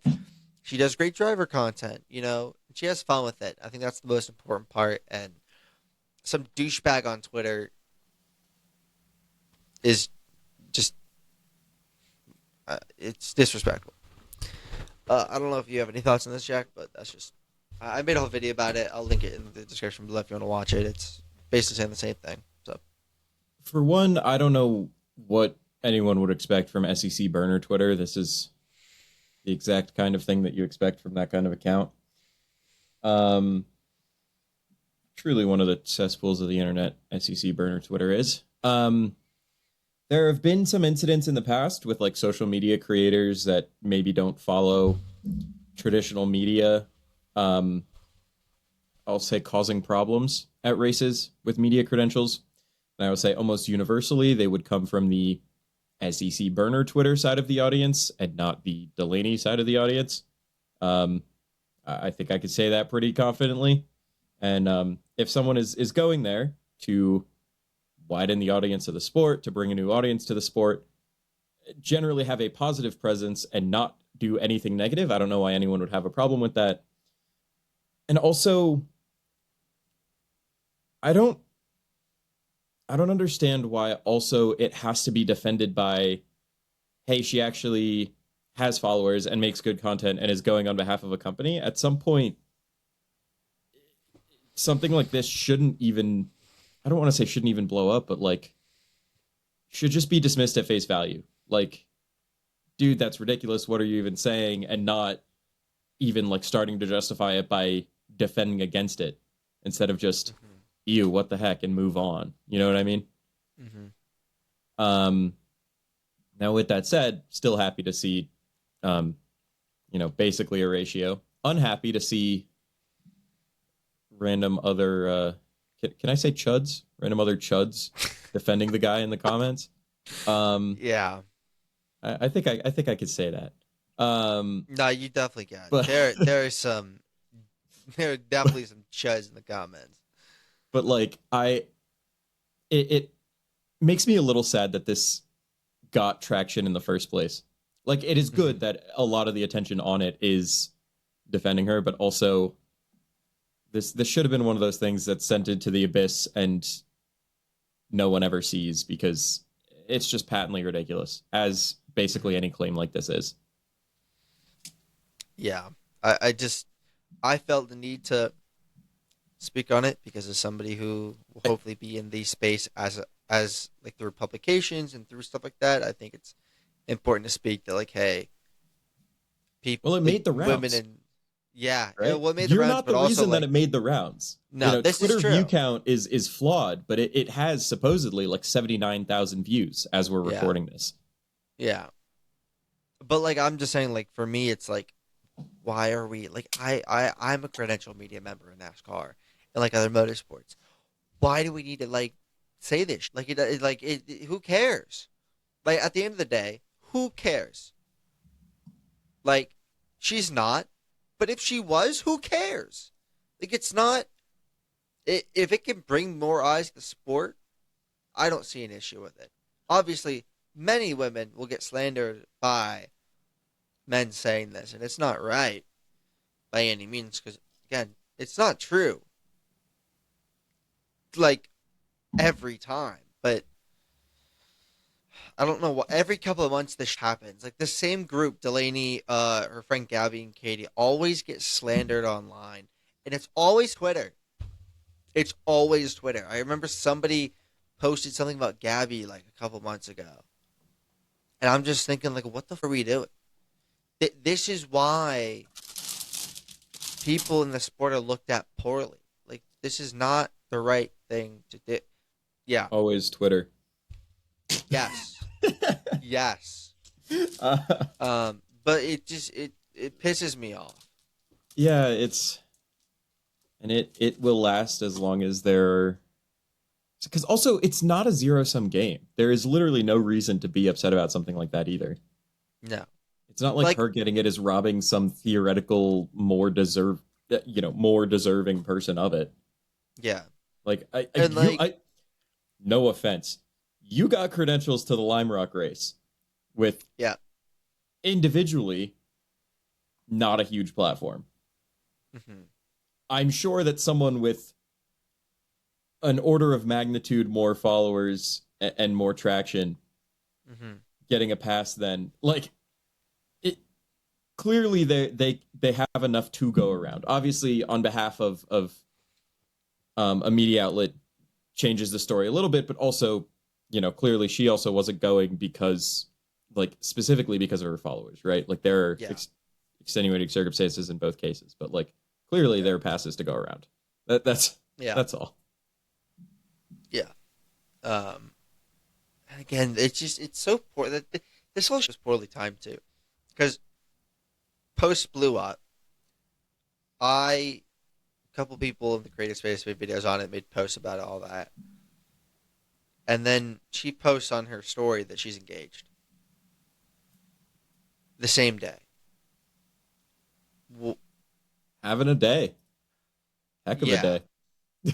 She does great driver content, and she has fun with it. I think that's the most important part. And some douchebag on Twitter is just it's disrespectful. I don't know if you have any thoughts on this, Jack, but that's just I made a whole video about it. I'll link it in the description below if you want to watch it. It's basically saying the same thing. So, for one, I don't know what anyone would expect from SEC burner Twitter. This is the exact kind of thing that you expect from that kind of account. Truly one of the cesspools of the internet, SEC burner Twitter is. There have been some incidents in the past with like social media creators that maybe don't follow traditional media. I'll say causing problems at races with media credentials. And I would say almost universally, they would come from the SEC burner Twitter side of the audience and not the Delaney side of the audience. I think I could say that pretty confidently. And if someone is going there to widen the audience of the sport, to bring a new audience to the sport, generally have a positive presence and not do anything negative, I don't know why anyone would have a problem with that. And also, I don't understand why also it has to be defended by, hey, she actually has followers and makes good content and is going on behalf of a company. At some point, something like this shouldn't even, I don't want to say shouldn't even blow up, but like should just be dismissed at face value. Like, dude, that's ridiculous. What are you even saying? And not even like starting to justify it by defending against it instead of just, Mm-hmm. ew, what the heck, and move on. You know what I mean? Mm-hmm. Um, Now, with that said, still happy to see, um, basically a ratio. Unhappy to see random other, can I say chuds? Random other chuds defending the guy in the comments. Um, Yeah. I think I could say that. No, you definitely can. But There are definitely some chuds in the comments. but like it makes me a little sad that this got traction in the first place. Like it is good Mm-hmm. that a lot of the attention on it is defending her, but also this should have been one of those things that's sent into the abyss and no one ever sees because it's just patently ridiculous, as basically any claim like this is. Yeah. I felt the need to speak on it because as somebody who will hopefully be in the space as like through publications and through stuff like that, I think it's important to speak that like, hey, people Well, it like made the women rounds, and yeah, right? well, it made the You're rounds, not but the also reason that like it made the rounds. no, this is Twitter view true. count is flawed, but it has supposedly like 79,000 views as we're Yeah, recording this. yeah, but like I'm just saying, like for me, it's like why are we like I'm a credential media member in NASCAR and like other motorsports. Why do we need to like say this? Like who cares? Like at the end of the day, who cares? Like she's not, but if she was, who cares? Like it's not. If it can bring more eyes to the sport, I don't see an issue with it. Obviously, many women will get slandered by men saying this, and it's not right by any means. Because again, it's not true. Like every time, but I don't know what. Every couple of months, this happens. Like the same group, Delaney, her friend Gabby and Katie, always get slandered online, and it's always Twitter. It's always Twitter. I remember somebody posted something about Gabby like a couple months ago, and I'm just thinking like, what the fuck are we doing? This is why people in the sport are looked at poorly. Like this is not the right thing to do. Yeah. Always Twitter. Yes. Yes. uh, But it pisses me off. yeah, it will last as long as there, because also it's not a zero sum game. There is literally no reason to be upset about something like that either. No. It's not like Like her getting it is robbing some theoretical more deserving person of it. yeah. Like And like no offense, you got credentials to the Lime Rock race with yeah. individually not a huge platform. Mm-hmm. I'm sure that someone with an order of magnitude more followers and more traction Mm-hmm. getting a pass then like it clearly they have enough to go around. Obviously on behalf of a media outlet changes the story a little bit, but also clearly she also wasn't going because like specifically because of her followers, right? Like there are Yeah. extenuating circumstances in both cases, but like clearly there are passes to go around. That's Yeah. that's all. Yeah. And again, it's so poor that this whole show is poorly timed too, because post blew up. A couple people in the creative space made videos on it, made posts about it, all that, and then she posts on her story that she's engaged the same day. Well, Having a day. Heck of a yeah, day.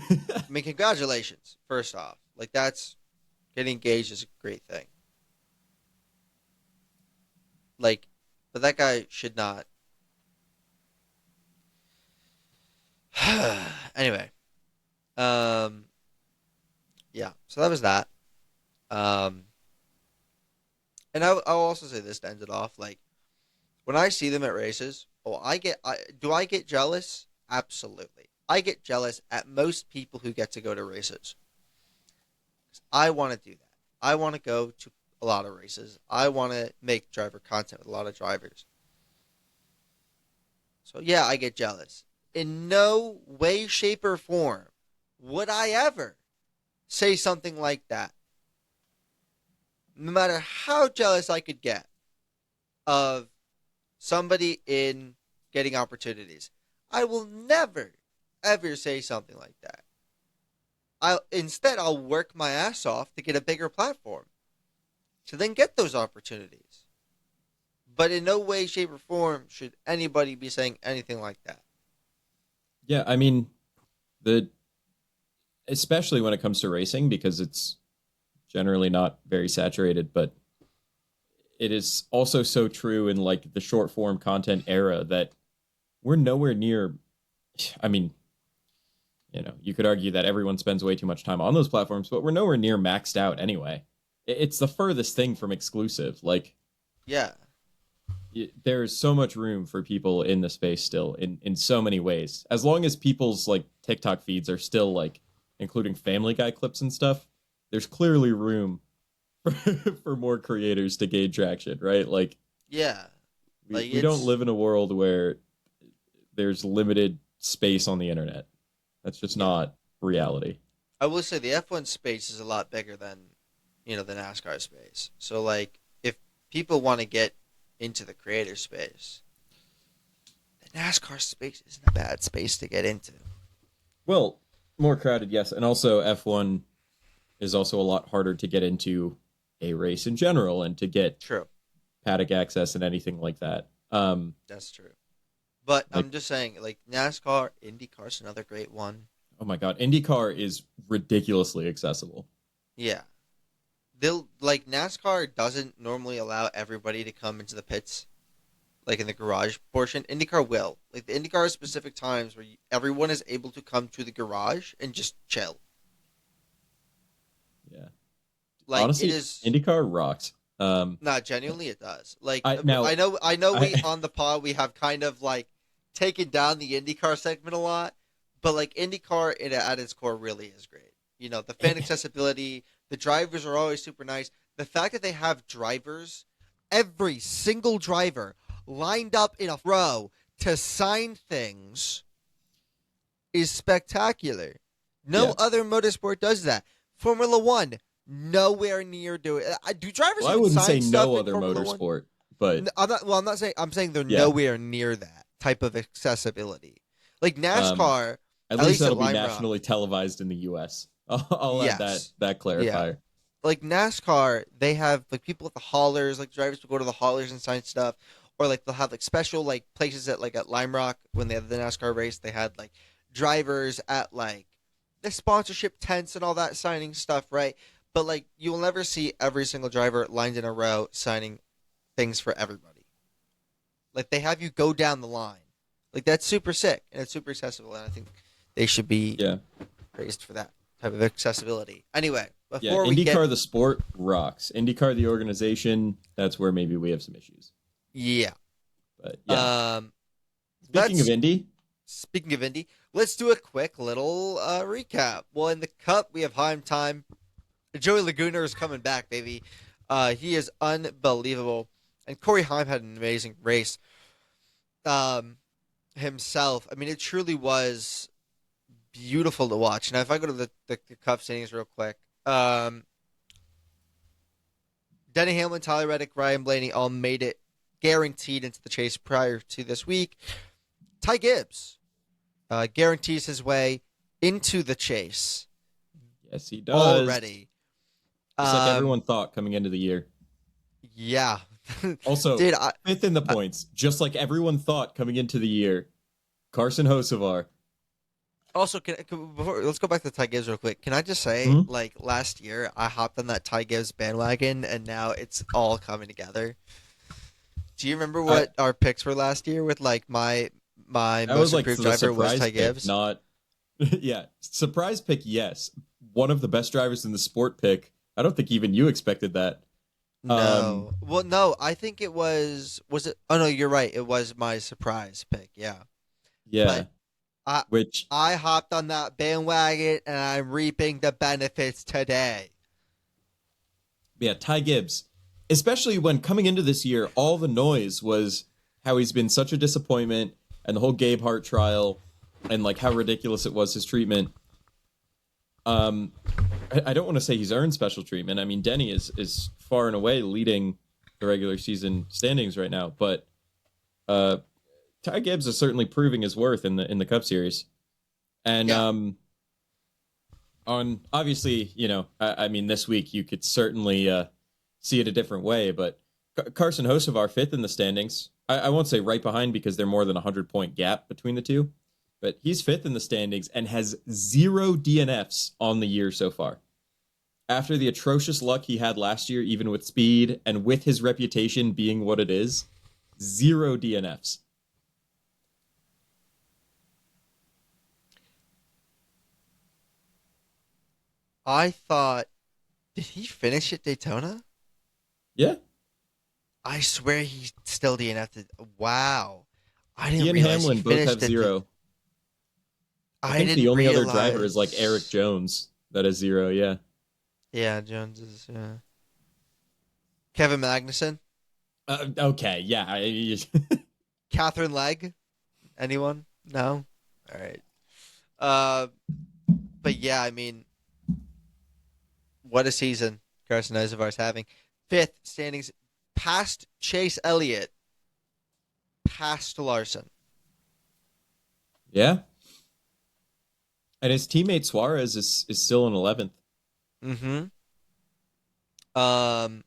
I mean, congratulations. First off, like that's getting engaged is a great thing. Like, but that guy should not. Anyway, um, yeah. So that was that. Um, and I'll also say this to end it off. Like when I see them at races, do I get jealous? Absolutely. I get jealous at most people who get to go to races. I want to do that. I want to go to a lot of races. I want to make driver content with a lot of drivers. So yeah, I get jealous. In no way, shape, or form would I ever say something like that. No matter how jealous I could get of somebody in getting opportunities, I will never, ever say something like that. I'll work my ass off to get a bigger platform to then get those opportunities. But in no way, shape, or form should anybody be saying anything like that. Yeah, I mean, the especially when it comes to racing, because it's generally not very saturated, but it is also so true in like the short form content era that we're nowhere near. I mean, you could argue that everyone spends way too much time on those platforms, but we're nowhere near maxed out anyway. It's the furthest thing from exclusive. Like, Yeah. there's so much room for people in the space still in so many ways. As long as people's like TikTok feeds are still like including Family Guy clips and stuff, there's clearly room for more creators to gain traction, right? Like, Yeah. we don't live in a world where there's limited space on the internet. That's just not reality. I will say the F1 space is a lot bigger than, the NASCAR space. So, like, if people want to get into the creator space, the NASCAR space isn't a bad space to get into. Well, more crowded, yes. And also F1 is also a lot harder to get into a race in general and to get True. paddock access and anything like that. That's true. But I'm just saying, like, NASCAR, IndyCar's another great one. Oh my God. IndyCar is ridiculously accessible. Yeah. NASCAR doesn't normally allow everybody to come into the pits, like in the garage portion. IndyCar will. Like, the IndyCar has specific times where everyone is able to come to the garage and just chill. Yeah. Like, honestly, it is. IndyCar rocks. Genuinely, it does. Like, I know we on the pod we have kind of like taken down the IndyCar segment a lot, but like IndyCar, at its core, really is great. The fan accessibility, the drivers are always super nice. The fact that they have drivers, every single driver lined up in a row to sign things, is spectacular. No other motorsport does that. Formula One. Nowhere near do it. Do drivers? Well, I even wouldn't sign say stuff no in other Formula motorsport, 1? but I'm not. Well, I'm not saying. I'm saying they're nowhere near that type of accessibility. Like NASCAR, at least that'll at be Lime nationally Rock, televised in the U.S. I'll add yes, that clarifier. yeah. Like NASCAR, they have like people at the haulers, like drivers will go to the haulers and sign stuff, or like they'll have like special like places at Lime Rock when they have the NASCAR race. They had like drivers at like the sponsorship tents and all that signing stuff, right? But like you will never see every single driver lined in a row signing things for everybody. Like they have you go down the line. Like that's super sick and it's super accessible, and I think they should be praised for that type of accessibility. Anyway, before IndyCar the sport rocks. IndyCar the organization, that's where maybe we have some issues. Yeah. But yeah. Speaking of Indy, let's do a quick little recap. Well, in the Cup, we have Heim time. Joey Laguna is coming back, baby. He is unbelievable. And Corey Heim had an amazing race himself. I mean, it truly was beautiful to watch. Now, if I go to the Cup standings real quick, Denny Hamlin, Tyler Reddick, Ryan Blaney all made it guaranteed into the chase prior to this week. Ty Gibbs guarantees his way into the chase. Yes, he does. Already. Just like everyone thought coming into the year. Yeah. Also, fifth in the points, just like everyone thought coming into the year. Carson Hocevar. Also, let's go back to Ty Gibbs real quick. Can I just say, like, last year, I hopped on that Ty Gibbs bandwagon, and now it's all coming together. Do you remember what our picks were last year with, like, my most improved driver was Ty Gibbs? Surprise pick, yes. One of the best drivers in the sport pick. I don't think even you expected that. No. Well, no, I think it was it? Oh, no, you're right. It was my surprise pick, yeah. Yeah. But I which, I hopped on that bandwagon and I'm reaping the benefits today. yeah, Ty Gibbs, especially when coming into this year, all the noise was how he's been such a disappointment and the whole Gabe Hart trial and like how ridiculous it was his treatment. Um, I don't want to say he's earned special treatment. I mean, Denny is far and away leading the regular season standings right now, but uh, Ty Gibbs is certainly proving his worth in the Cup Series. And Yeah. on obviously, I mean, this week you could certainly see it a different way, but Carson Hocevar fifth in the standings. I won't say right behind because they're more than 100-point gap between the two, but he's fifth in the standings and has 0 DNFs on the year so far. After the atrocious luck he had last year, even with speed and with his reputation being what it is, 0 DNFs. I thought, did he finish at Daytona? Yeah. I swear he still DNF'd. Wow. I He didn't and realize he Hamlin both have finished at the. 0. I I think the didn't only other driver is like Eric realize. Jones that has 0, yeah. Yeah, Jones is. Yeah. Kevin Magnuson, Okay, yeah. Catherine Legg. Anyone? No. All right. Uh, but yeah, I mean, what a season Carson Hocevar's having. Fifth standings, past Chase Elliott, past Larson. Yeah. And his teammate Suarez is still in 11th. Mm-hmm. Um,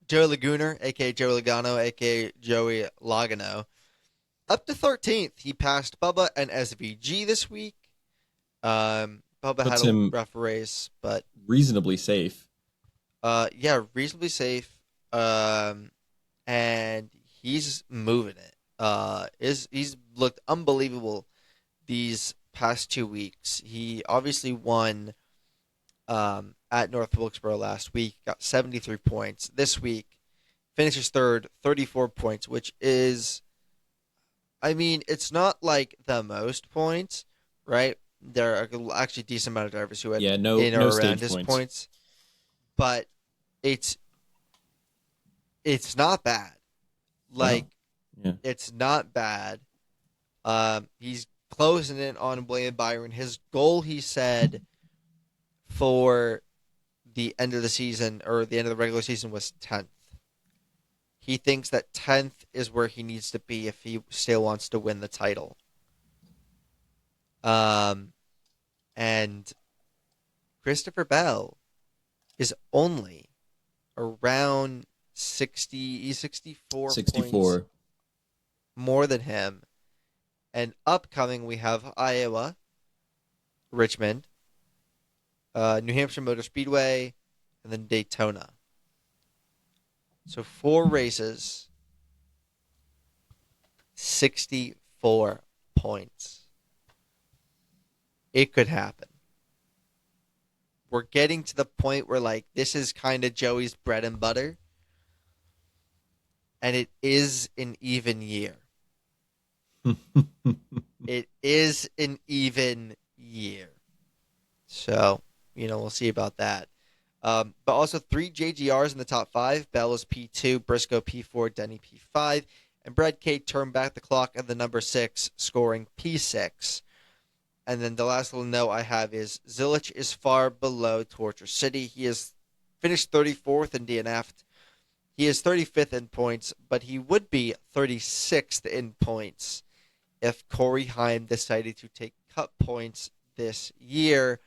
Joe Laguner, aka Joe Logano, aka Joey Logano, up to 13th. He passed Bubba and SVG this week. Bubba had Puts a him rough race, but reasonably safe. yeah, reasonably safe. Um, and he's moving it. Is he's looked unbelievable these past 2 weeks. He obviously won at North Wilkesboro last week, got 73 points. This week, finishes third, 34 points, which is, I mean, it's not like the most points, right? There are actually a decent amount of drivers who had Yeah, no in no or around stage his points. points, but it's it's not bad. Like, No. Yeah. it's not bad. He's closing in on William Byron. His goal, he said, for the end of the season or the end of the regular season was 10th. He thinks that 10th is where he needs to be if he still wants to win the title. Um, and Christopher Bell is only around 60, 64 points 64. more than him. And upcoming, we have Iowa, Richmond, New Hampshire Motor Speedway, and then Daytona. So 4 races, 64 points. It could happen. We're getting to the point where, like, this is kind of Joey's bread and butter. And it is an even year. It is an even year. So, we'll see about that. But also 3 JGRs in the top 5. Bell is P2, Briscoe P4, Denny P5, and Brad K turned back the clock at the number 6, scoring P6. And then the last little note I have is Zilich is far below Torture City. He has finished 34th in DNF. He is 35th in points, but he would be 36th in points if Corey Heim decided to take Cup points this year.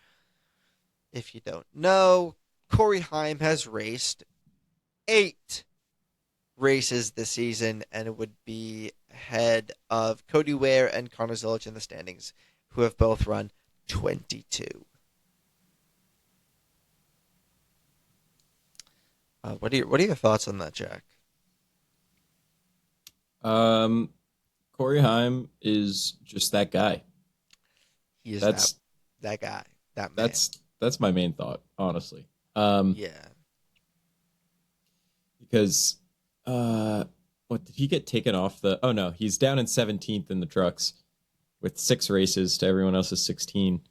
If you don't know, Corey Heim has raced 8 races this season, and it would be ahead of Cody Ware and Connor Zilich in the standings, who have both run 22. What are your thoughts on that, Jack? Corey Heim is just that guy. He is That's that guy, that man. that's my main thought, honestly. Yeah. Because what did he get taken off the? Oh no, he's down in 17th in the trucks. with 6 races to everyone else's 16.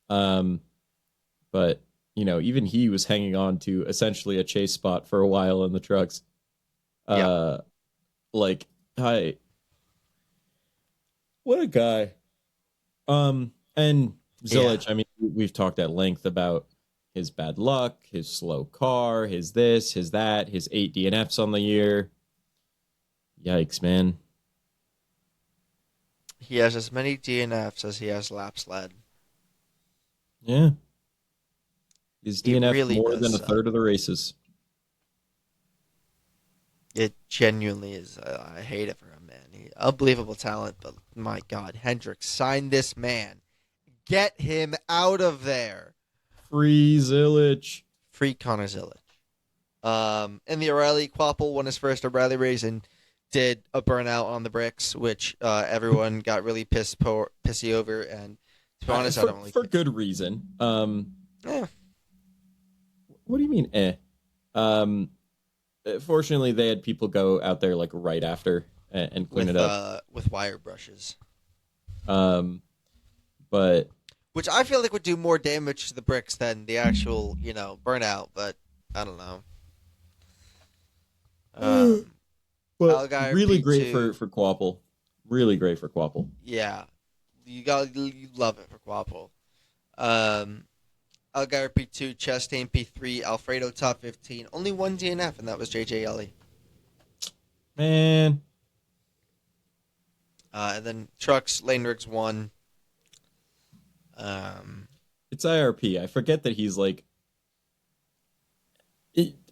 But even he was hanging on to essentially a chase spot for a while in the trucks. Yeah. Like, hi, what a guy. And Yeah. Zilich, I mean, we've talked at length about his bad luck, his slow car, his this, his that, his 8 DNFs on the year. Yikes, man. He has as many DNFs as he has laps led. Yeah. He's He DNF'd really more does than a suck. third of the races. It genuinely is. I hate it for him, man. Unbelievable talent, but my God, Hendrick, sign this man. Get him out of there. Free Zilich. Free Connor Zilic. In the O'Reilly, Kvapil won his first O'Reilly race and did a burnout on the bricks, which everyone got really pissy over. And to be honest, I don't really For care. good reason. Yeah. What do you mean, eh? Um, Fortunately, they had people go out there like right after and clean it up. With wire brushes, Um, but which I feel like would do more damage to the bricks than the actual burnout. But I don't know. but Algar really P great two. for Kvapil. Really great for Kvapil. Yeah, you love it for Kvapil. Um, Algar P2, Chastain P3, Alfredo top 15. Only one DNF, and that was JJ Ellie. Man, And then trucks, Lane Riggs 1. Um, it's IRP. I forget that he's like,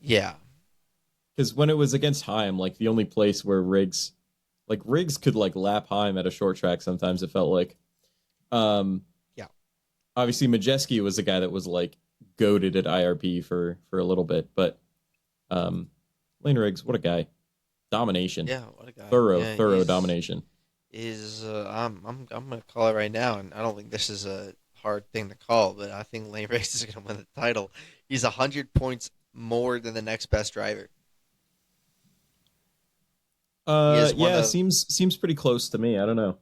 yeah, because when it was against Heim, like the only place where Riggs could like lap Heim at a short track. Sometimes it felt like, yeah, obviously Majeski was the guy that was like goated at IRP for a little bit, but Lane Riggs, what a guy. Domination. yeah. What a guy. Yeah, Thorough domination. I'm gonna call it right now, and I don't think this is a hard thing to call, but I think Lane Riggs is gonna win the title. He's 100 points more than the next best driver. He is one Yeah, of seems pretty close to me. I don't know.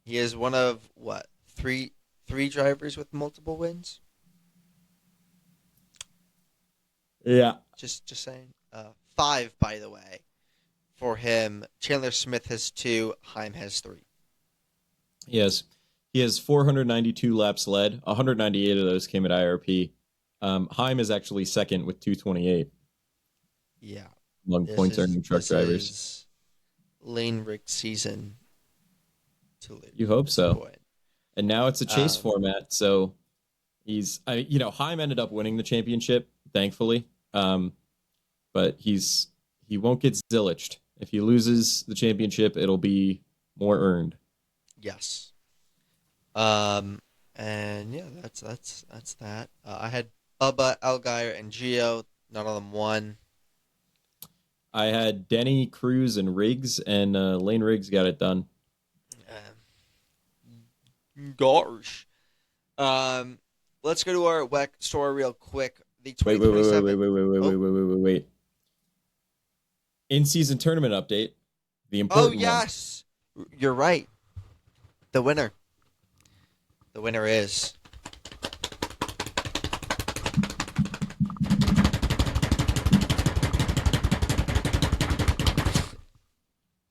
he is one of what three drivers with multiple wins. Yeah. Just saying. Five, by the way, for him. Chandler Smith has 2. Heim has 3. He has 492 laps led. 198 of those came at IRP. Heim is actually second with 228 Yeah, among points earning truck this drivers. is Lane Rick season to lose. You hope so. Point. And now it's a chase format, so Heim ended up winning the championship, thankfully. But he won't get zilliched. If he loses the championship, it'll be more earned. Yes. And yeah, that's that. I had Bubba, Algeier, and Gio. None of them won. I had Denny, Cruz, and Riggs, and Lane Riggs got it done. Gosh. Let's go to our WEC story real quick. The Wait. 2027. In-season tournament update. The Oh important one. yes, you're right. The winner. The winner is.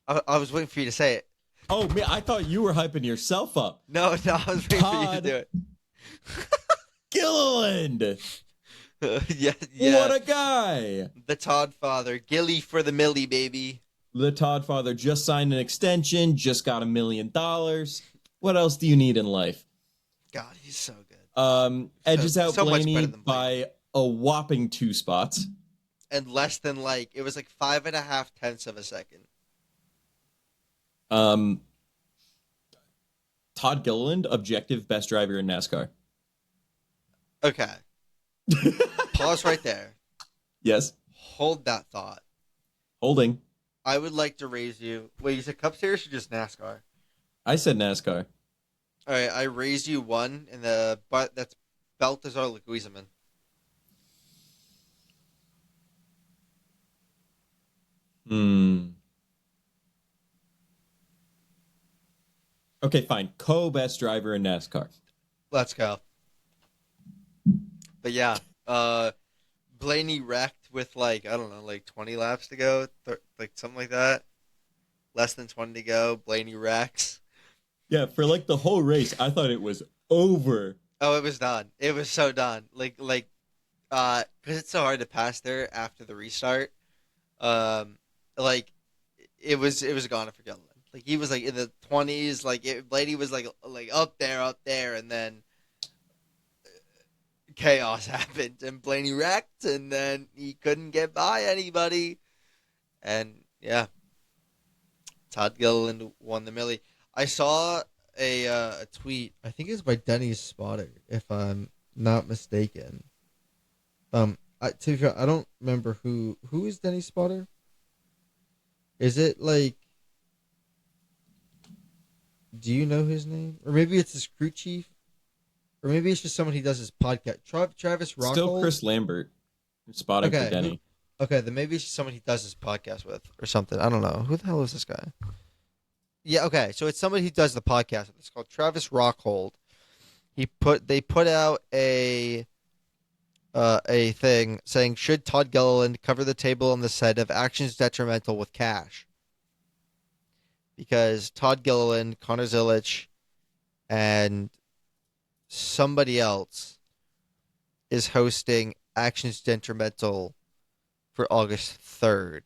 I was waiting for you to say it. Oh man, I thought you were hyping yourself up. No, I was waiting for you to do it. Gilliland. Yeah. What a guy. The Todd father, Gilly for the millie, baby. The Todd father just signed an extension, just got $1 million. What else do you need in life? God, he's so good. Edges out so much Blaney better than Blaney. by a whopping 2 spots. And less than it was like 5.5 tenths of a second. Todd Gilliland, objective best driver in NASCAR. Okay. Pause right there. Yes. Hold that thought. Holding. I would like to raise you. Wait, you said Cup Series or just NASCAR? I said NASCAR. All right, I raise you 1 in the that's Baltazar Leguizamon. Okay, fine. Co-best driver in NASCAR. Let's go. But yeah, Blaney wrecked with like I don't know, like 20 laps to go, like something like that. Less than 20 to go. Blaney wrecks. Yeah, for like the whole race, I thought it was over. Oh, it was done. It was so done. Because it's so hard to pass there after the restart. Um, like it was gone for Gilliland. Like he was like in the 20s. Blaney was like up there, and then chaos happened, and Blaney wrecked, and then he couldn't get by anybody, and yeah, Todd Gilliland won the Millie. I saw a tweet. I think it's by Denny Spotter, if I'm not mistaken. To be fair, I don't remember who is Denny Spotter. Is it like? Do you know his name? Or maybe it's his crew chief? Or maybe it's just someone he does his podcast. Travis Still Rockhold? Chris Lambert spotting for Okay, Denny. okay, then maybe it's just someone he does his podcast with or something. I don't know. Who the hell is this guy? Yeah, okay. So it's somebody who does the podcast. It's called Travis Rockhold. They put out a thing saying should Todd Gilliland cover the table on the set of actions detrimental with cash? Because Todd Gilliland, Connor Zilic, and somebody else is hosting Actions Detrimental for August 3rd.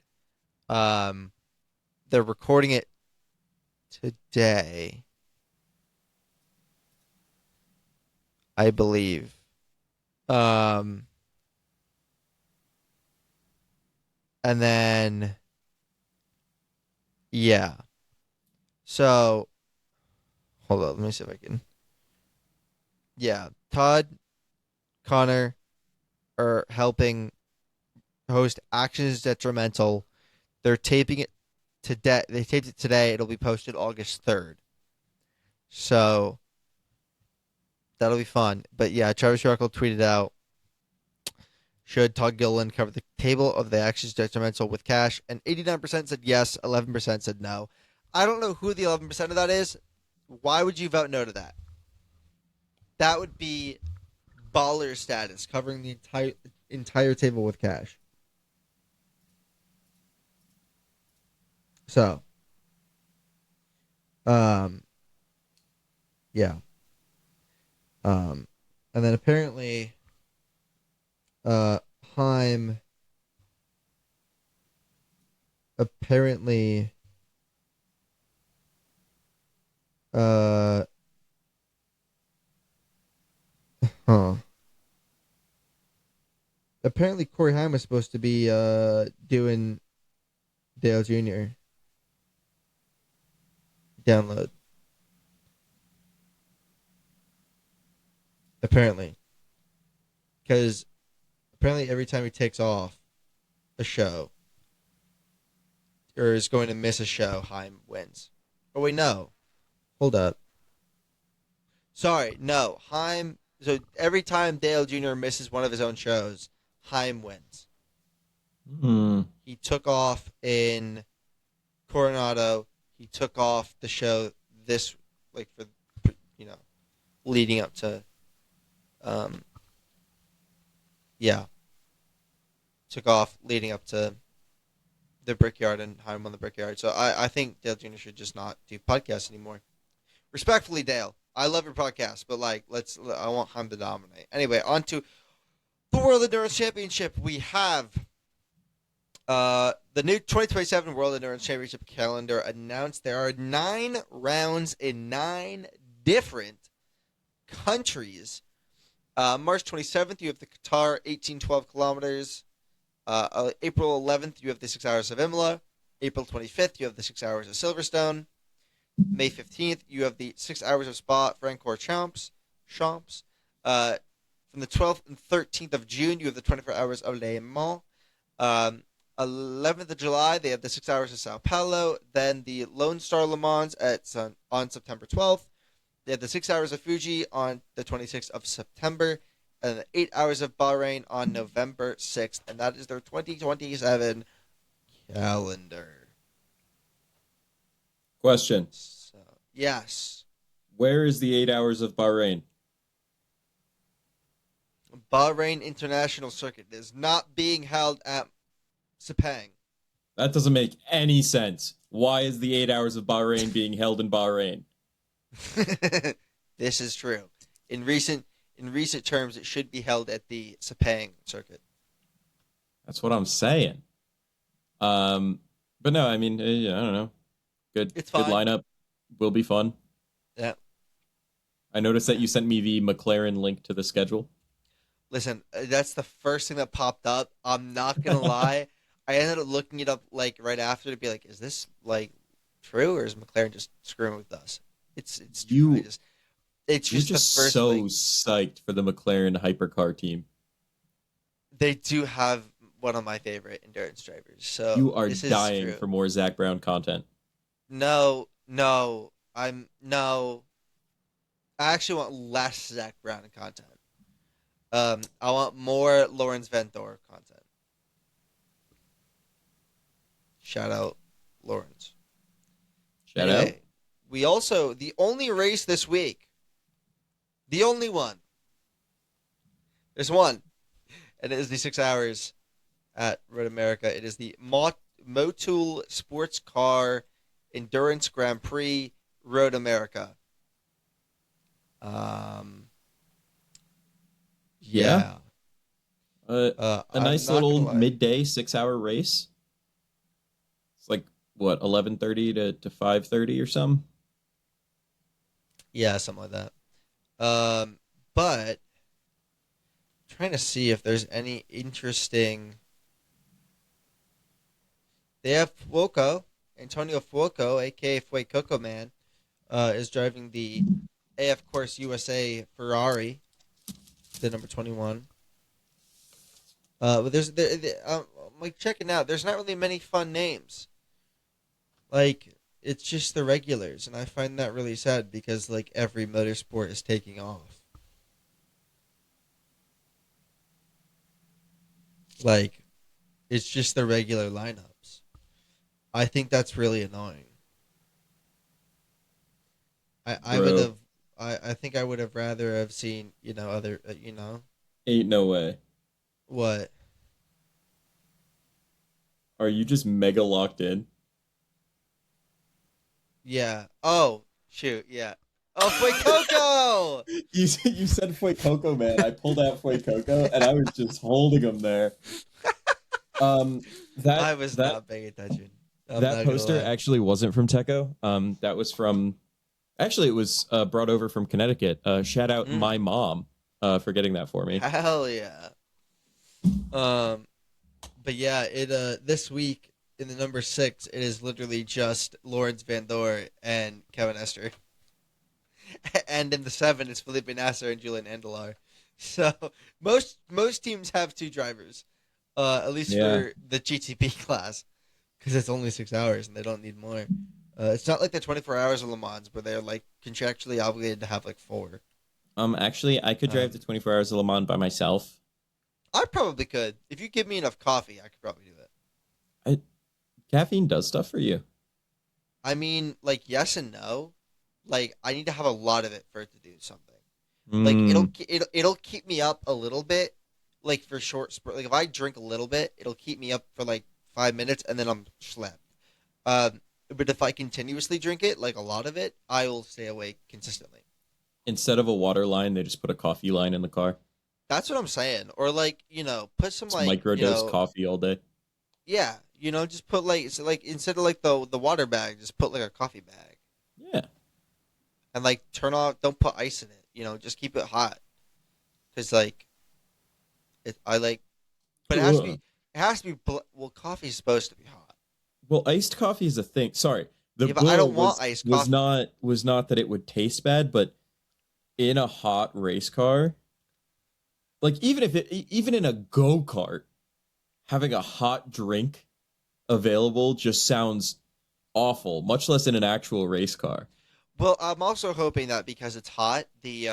They're recording it today, I believe. And then, yeah. So, hold on. Let me see if I can. Yeah. Todd, Connor are helping host Actions Detrimental. They're taping it today. They taped it today. It'll be posted August 3rd. So, that'll be fun. But yeah, Travis Rockhold tweeted out, should Todd Gilliland cover the table of the Actions Detrimental with cash? And 89% said yes, 11% said no. I don't know who the 11% of that is. Why would you vote no to that? That would be baller status, covering the entire table with cash. So, yeah. And then apparently, Heim apparently, huh. Apparently Corey Heim was supposed to be doing Dale Jr. download. Apparently. Because apparently every time he takes off a show or is going to miss a show, Heim wins. Oh wait, no. Hold up. Sorry, no. Heim, so every time Dale Jr. misses one of his own shows, Heim wins. Hmm. He took off in Coronado. He took off the show this, like, for, leading up to, um, yeah, took off leading up to the Brickyard and Heim won the Brickyard. So I think Dale Jr. should just not do podcasts anymore. Respectfully, Dale, I love your podcast, but I want Heim to dominate. Anyway, on to the World Endurance Championship. We have the new 2027 World Endurance Championship calendar announced. There are 9 rounds in 9 different countries. March 27th, you have the Qatar 1812 kilometers. April 11th, you have the 6 hours of Imola. April 25th, you have the 6 hours of Silverstone. May 15th, you have the 6 hours of Spa Francorchamps. From the 12th and 13th of June, you have the 24 hours of Le Mans. 11th of July, they have the 6 hours of Sao Paulo. Then the Lone Star Le Mans on September 12th. They have the 6 hours of Fuji on the 26th of September. And the 8 hours of Bahrain on November 6th. And that is their 2027 calendar. Question. So, yes. Where is the 8 hours of Bahrain? Bahrain International Circuit is not being held at Sepang. That doesn't make any sense. Why is the 8 hours of Bahrain being held in Bahrain? This is true. In recent terms, it should be held at the Sepang circuit. That's what I'm saying. But no, I mean, yeah, I don't know. It's Good fine. lineup. Will be fun. Yeah. I noticed that you sent me the McLaren link to the schedule. Listen, that's the first thing that popped up. I'm not gonna lie. I ended up looking it up like right after to be like, is this like true or is McLaren just screwing with us? It's true. You It's you're just the just first so thing. psyched for the McLaren hypercar team. They do have one of my favorite endurance drivers, so You are this is dying true. for more Zach Brown content. No, no, no. I actually want less Zach Brown content. I want more Lawrence Ventor content. Shout out Lawrence. Shout out. Anyway, we also the only race this week, the only one. There's one, and it is the 6 hours at Road America. It is the Motul Sports Car Endurance Grand Prix Road America. Um, Yeah. yeah. A I'm nice not gonna little lie. midday 6 hour race. It's like what 11:30 to 5:30 or something. Yeah, something like that. But trying to see if there's any interesting. They have Fuoco, Antonio Fuoco, aka Fuecoco Man, is driving the AF Course USA Ferrari, the number 21. But I'm like checking out. There's not really many fun names. Like it's just the regulars, and I find that really sad because like every motorsport is taking off. Like it's just the regular lineups. I think that's really annoying. I would Bro, have I think I would have rather have seen other ain't no way. what. Are you just mega locked in? Yeah. Oh shoot. Yeah. Oh, Fuecoco. You said Foy Coco, man. I pulled out Foy Coco and I was just holding him there. Um, I that was that not paying attention. I'm that not gonna poster lie. actually wasn't from Teco. That was from actually it was brought over from Connecticut. Shout out Mm, my mom for getting that for me. hell yeah. Um, but yeah, it this week in the number 6, it is literally just Lawrence Van Dor and Kevin Esther, and in the 7, it's Felipe Nasser and Julian Andelar. So most teams have two drivers, at least Yeah. for the GTP class, because it's only 6 hours and they don't need more. It's not like the 24 hours of Le Mans where they're like contractually obligated to have like four. Actually, I could drive the Um, 24 hours of Le Mans by myself. I probably could if you give me enough coffee. I could probably do that. I, caffeine does stuff for you. I mean, like yes and no. Like I need to have a lot of it for it to do something. Like Mm. it'll keep me up a little bit, like for short spurt. Like if I drink a little bit, it'll keep me up for like 5 minutes, and then I'm slept. But if I continuously drink it, like a lot of it, I will stay awake consistently. Instead of a water line, they just put a coffee line in the car. That's what I'm saying. Or like put some It's like microdose coffee all day. yeah, just put like so like instead of like the water bag, just put like a coffee bag Yeah. and like turn off. Don't put ice in it. Just keep it hot because like I like, but it has to be. Ugh. It has to be. Well, coffee's supposed to be hot. Well, iced coffee is a thing. Sorry, the Yeah, but I bull don't want was iced was coffee. not that it would taste bad, but in a hot race car, like even in a go kart, having a hot drink available just sounds awful. Much less in an actual race car. Well, I'm also hoping that because it's hot, the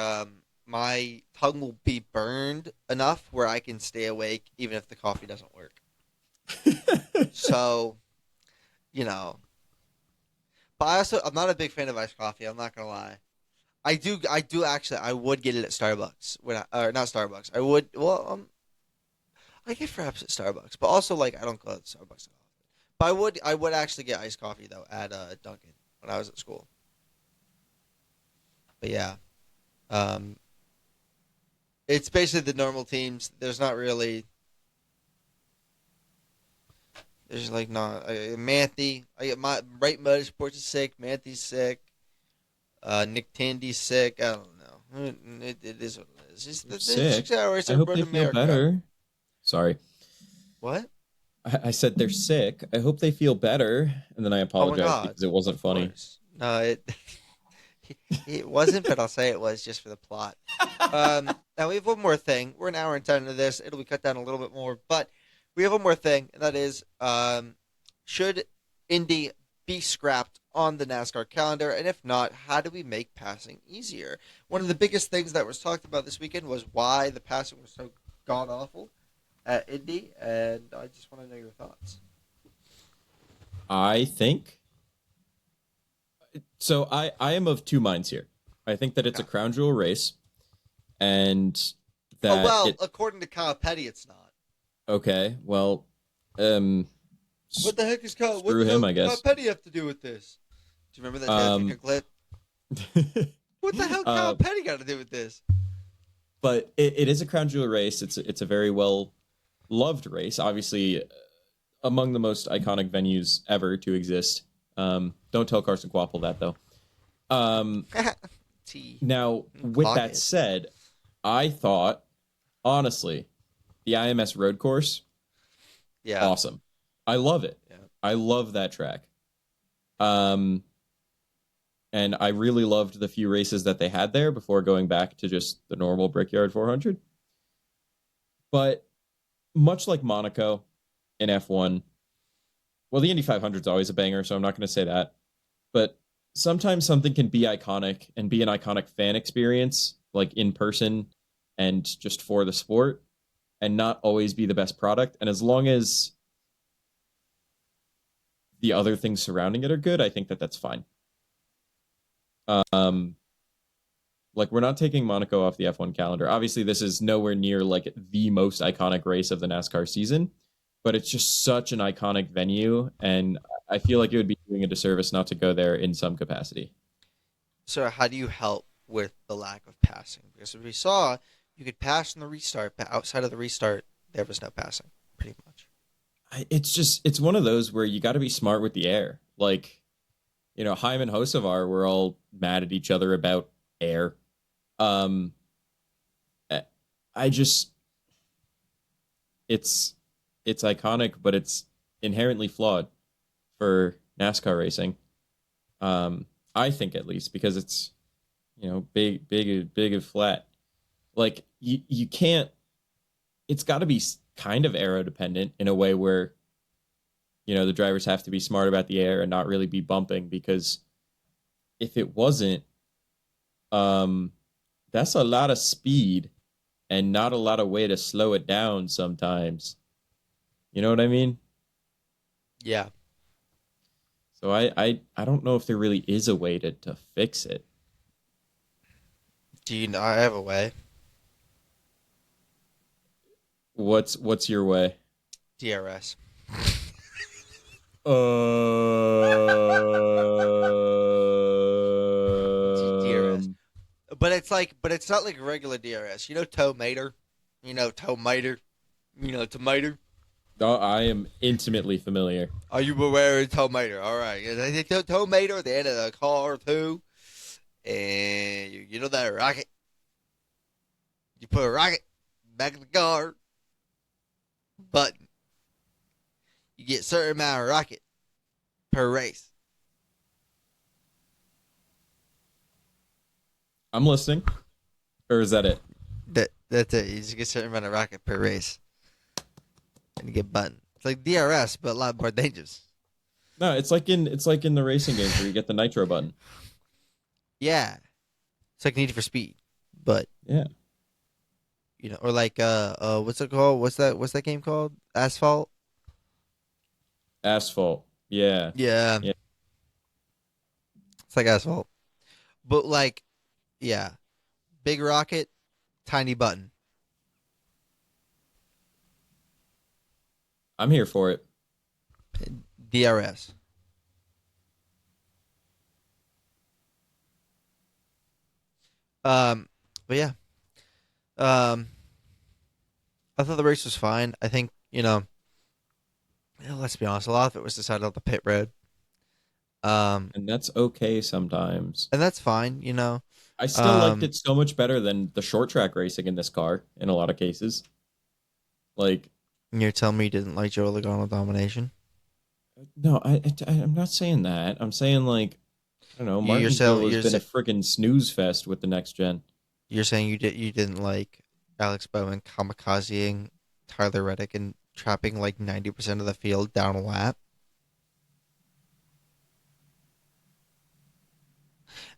my tongue will be burned enough where I can stay awake even if the coffee doesn't work. So, you know, but I'm not a big fan of iced coffee. I'm not gonna lie. I do actually. I would get it at Starbucks or not Starbucks. I would. Well, I get fraps at Starbucks, but also like I don't go to Starbucks. But I would actually get iced coffee though at Dunkin' when I was at school. But yeah, um, it's basically the normal teams. There's not really. There's like not Manthe. I get my right Motorsports is sick. Manthe's sick. Nick Tandy's sick. I don't know. It is what it is. Just They're the sick. 6 hours I of hope Road they to feel America. better. Sorry. What? I said they're sick. I hope they feel better. And then I Oh my apologized God! because it wasn't Of funny. course. No, it wasn't, but I'll say it was just for the plot. Now we have one more thing. We're an hour and 10 into this. It'll be cut down a little bit more, but we have one more thing, and that is, should Indy be scrapped on the NASCAR calendar? And if not, how do we make passing easier? One of the biggest things that was talked about this weekend was why the passing was so god awful at Indy, and I just want to know your thoughts. I think so. I am of two minds here. I think that it's a Okay. crown jewel race, and Oh that well, it. according to Kyle Petty, it's not. Okay, well, um, What the heck is Kyle? What screw the him, hell I does Kyle guess. Petty have to do with this? Do you remember that Taylor Um, Finger clip? What the hell Kyle uh, Petty got to do with this? but it is a crown jewel race. It's a very well loved race. Obviously, among the most iconic venues ever to exist. Don't tell Carson Kvapil that though. Um, T. Now, with Clock that it. said, I thought honestly the IMS road course Yeah. awesome. I love it. Yeah. I love that track. Um, and I really loved the few races that they had there before going back to just the normal Brickyard 400. But much like Monaco in F1, well, the Indy 500 is always a banger, so I'm not going to say that. But sometimes something can be iconic and be an iconic fan experience, like in person and just for the sport, and not always be the best product. And as long as the other things surrounding it are good, I think that that's fine. Um, like we're not taking Monaco off the F1 calendar. Obviously, this is nowhere near like the most iconic race of the NASCAR season, but it's just such an iconic venue, and I feel like it would be doing a disservice not to go there in some capacity. So how do you help with the lack of passing? Because as we saw, you could pass in the restart, but outside of the restart, there was no passing, pretty much. It's one of those where you got to be smart with the air. Like, Heim and Hocevar were all mad at each other about air. Um, I just it's it's iconic, but it's inherently flawed for NASCAR racing. I think at least because it's big and flat. Like you can't. It's got to be kind of aero dependent in a way where the drivers have to be smart about the air and not really be bumping, because if it wasn't, that's a lot of speed and not a lot of way to slow it down sometimes. You know what I mean? Yeah. So I don't know if there really is a way to fix it. Do you know? I have a way. What's your way? DRS. Uh, DRS. But it's not like a regular DRS. You know Tow Mater? You know Tow Mater? You know Tomater? I am intimately familiar. Are you aware of Tow Mater? All right. Tow Mater at the end of the car, too. And you know that rocket? You put a rocket back in the car, button. You get a certain amount of rocket per race. I'm listening. Or is that it? That's it. You just get a certain amount of rocket per race. And you get button. It's like DRS, but a lot more dangerous. No, it's like in the racing games where you get the nitro button. Yeah. It's like Need for Speed. But Yeah. or like what's it called? What's that game called? Asphalt? Asphalt. Yeah. Yeah. Yeah. It's like Asphalt. But like Yeah, big rocket, tiny button. I'm here for it. DRS. Um, but yeah, um, I thought the race was fine. I think let's be honest, a lot of it was decided on the pit road. Um, And that's okay sometimes. and that's fine. I still liked Um, it so much better than the short track racing in this car in a lot of cases. Like, you're telling me you didn't like Joe Logano Domination? no, I'm not saying that. I'm saying like, I don't know, You're Martinsville saying has been a freaking snooze fest with the next gen. you're saying you didn't like Alex Bowman kamikazeing Tyler Reddick and trapping like 90% of the field down a lap.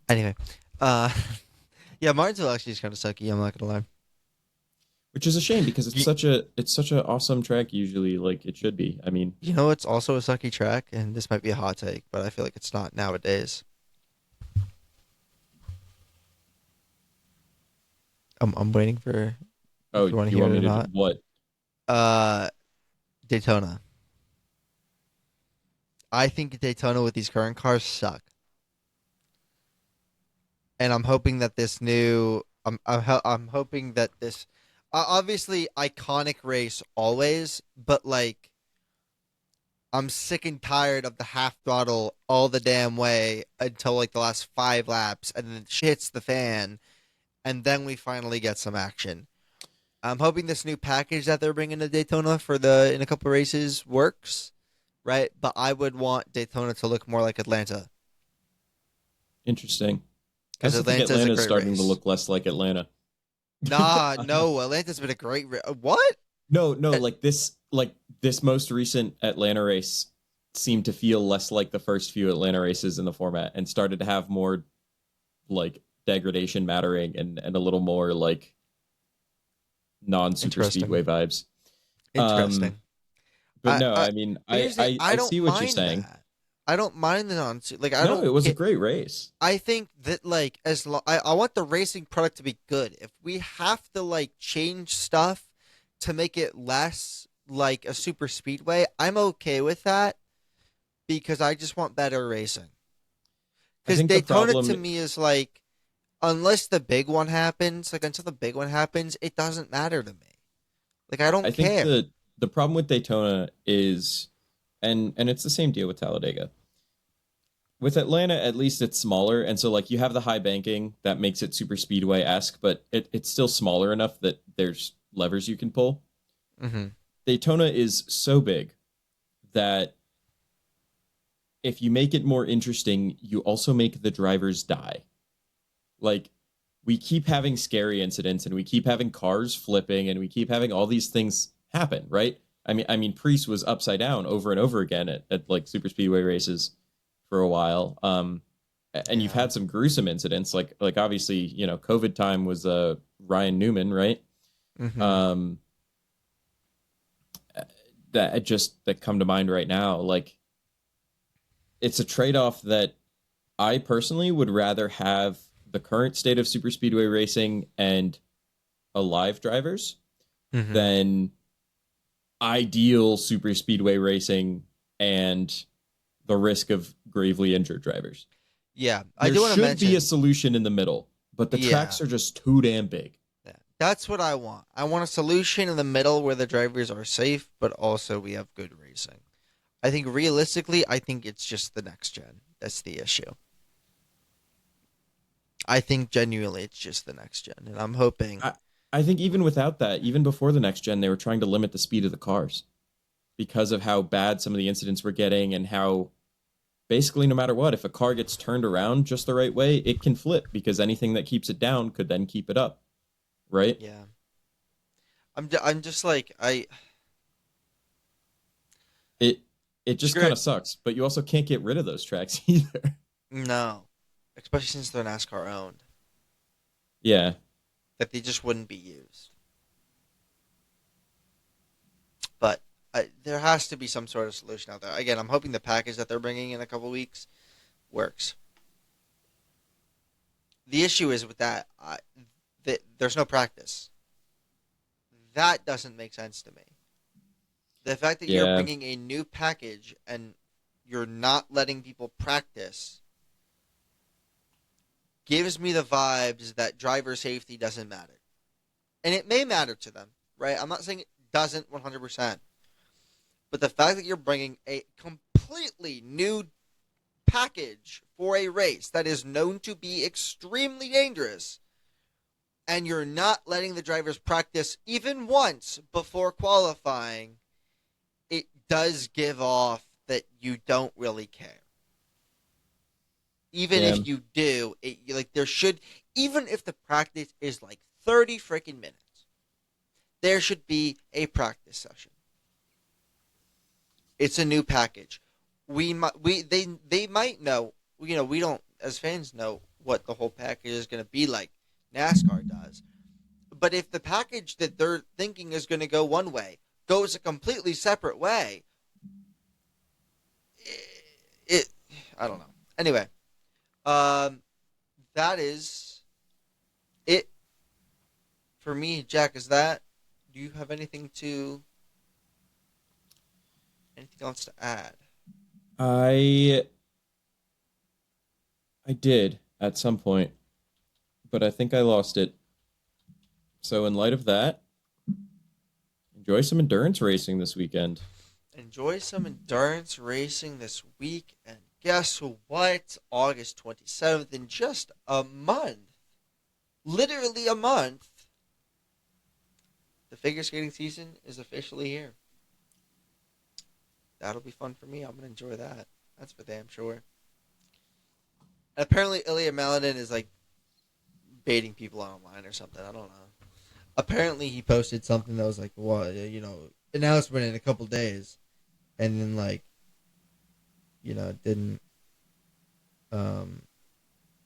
Anyway, uh, yeah, Martinsville actually is kind of sucky. I'm not gonna lie. Which is a shame because You, it's such an awesome track usually, like it should be. I mean, you know, it's also a sucky track, and this might be a hot take, but I feel like it's not nowadays. I'm waiting for if oh, you want to you hear want it me or to do not. what? Uh, Daytona. I think Daytona with these current cars suck, and I'm hoping that this new. I'm hoping that this, obviously iconic race always, but like I'm sick and tired of the half throttle all the damn way until like the last 5 laps, and then shit hits the fan, and then we finally get some action. I'm hoping this new package that they're bringing to Daytona for the in a couple races works, right? But I would want Daytona to look more like Atlanta Interesting. I because also think Atlanta is a Atlanta is great starting to race. look less like Atlanta. Nah, no, Atlanta's been a great what? No, Uh, like this most recent Atlanta race seemed to feel less like the first few Atlanta races in the format and started to have more like degradation mattering and a little more like non super Interesting. speedway vibes. Um, Interesting. but no, I mean, But here's the thing, I I don't see what you're mind saying. that. I don't mind the non like I No, don't it was a hit. great race. I think that like I want the racing product to be good. If we have to like change stuff to make it less like a super speedway, I'm okay with that because I just want better racing. I Because think the Daytona problem to me is like unless the big one happens, like until the big one happens, it doesn't matter to me. Like I I don't think care. the problem with Daytona is and it's the same deal with Talladega. With Atlanta, at least it's smaller, and so like you have the high banking that makes it super speedway esque, but it's still smaller enough that there's levers you can pull. Hmm. Daytona is so big that if you make it more interesting, you also make the drivers die. Like we keep having scary incidents and we keep having cars flipping and we keep having all these things happen, right? I mean Priest was upside down over and over again at like super speedway races for a while. And you've Yeah. had some gruesome incidents like obviously, you know, COVID time was Ryan Newman, right? Hmm. Um that just that come to mind right now. Like it's a trade-off that I personally would rather have the current state of super speedway racing and alive drivers Hmm. than ideal super speedway racing and the risk of gravely injured drivers. Yeah, I There do want to should be a mention. solution in the middle, but the Yeah, tracks are just too damn big. yeah, that's what I want. I want a solution in the middle where the drivers are safe, but also we have good racing. I think realistically, I think it's just the next gen. That's the issue. I think genuinely it's just the next gen, and I'm hoping. I, I think even without that, even before the next gen, they were trying to limit the speed of the cars because of how bad some of the incidents were getting and how basically no matter what, if a car gets turned around just the right way, it can flip because anything that keeps it down could then keep it up, right? Yeah, I'm just like It it just screw kind it. of sucks, but you also can't get rid of those tracks either. No, especially since they're NASCAR owned, Yeah, that they just wouldn't be used. But there has to be some sort of solution out there. Again, I'm hoping the package that they're bringing in a couple weeks works. The issue is with that, there's no practice. That doesn't make sense to me. The fact that you're Yeah, bringing a new package and you're not letting people practice gives me the vibes that driver safety doesn't matter. And it may matter to them, right? I'm not saying it doesn't 100%. But the fact that you're bringing a completely new package for a race that is known to be extremely dangerous, and you're not letting the drivers practice even once before qualifying, it does give off that you don't really care. Even yeah, if you do, like there should, even if the practice is like 30 freaking minutes, there should be a practice session. It's a new package. They might know. We don't as fans know what the whole package is going to be like. NASCAR does, but if the package that they're thinking is going to go one way goes a completely separate way, it I don't know. Anyway, um, that is it for me, Jack. Is that? Do you have anything else to add? I I did at some point, but I think I lost it. So in light of that, enjoy some endurance racing this weekend. Enjoy some endurance racing this week, and guess what? August 27th, in just a month, literally a month, the figure skating season is officially here. That'll be fun for me. I'm going to enjoy that. That's for damn sure. And apparently, Ilya Maladin is like baiting people online or something. I don't know. Apparently, he posted something that was like, "Well, announcement in a couple days," and then like, it didn't. Um,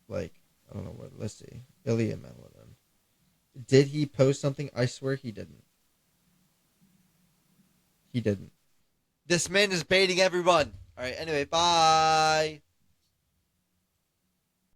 like I don't know what. Let's see, Ilya Maladin. Did he post something? I swear he didn't. He didn't. This man is baiting everyone. All right. Anyway, bye.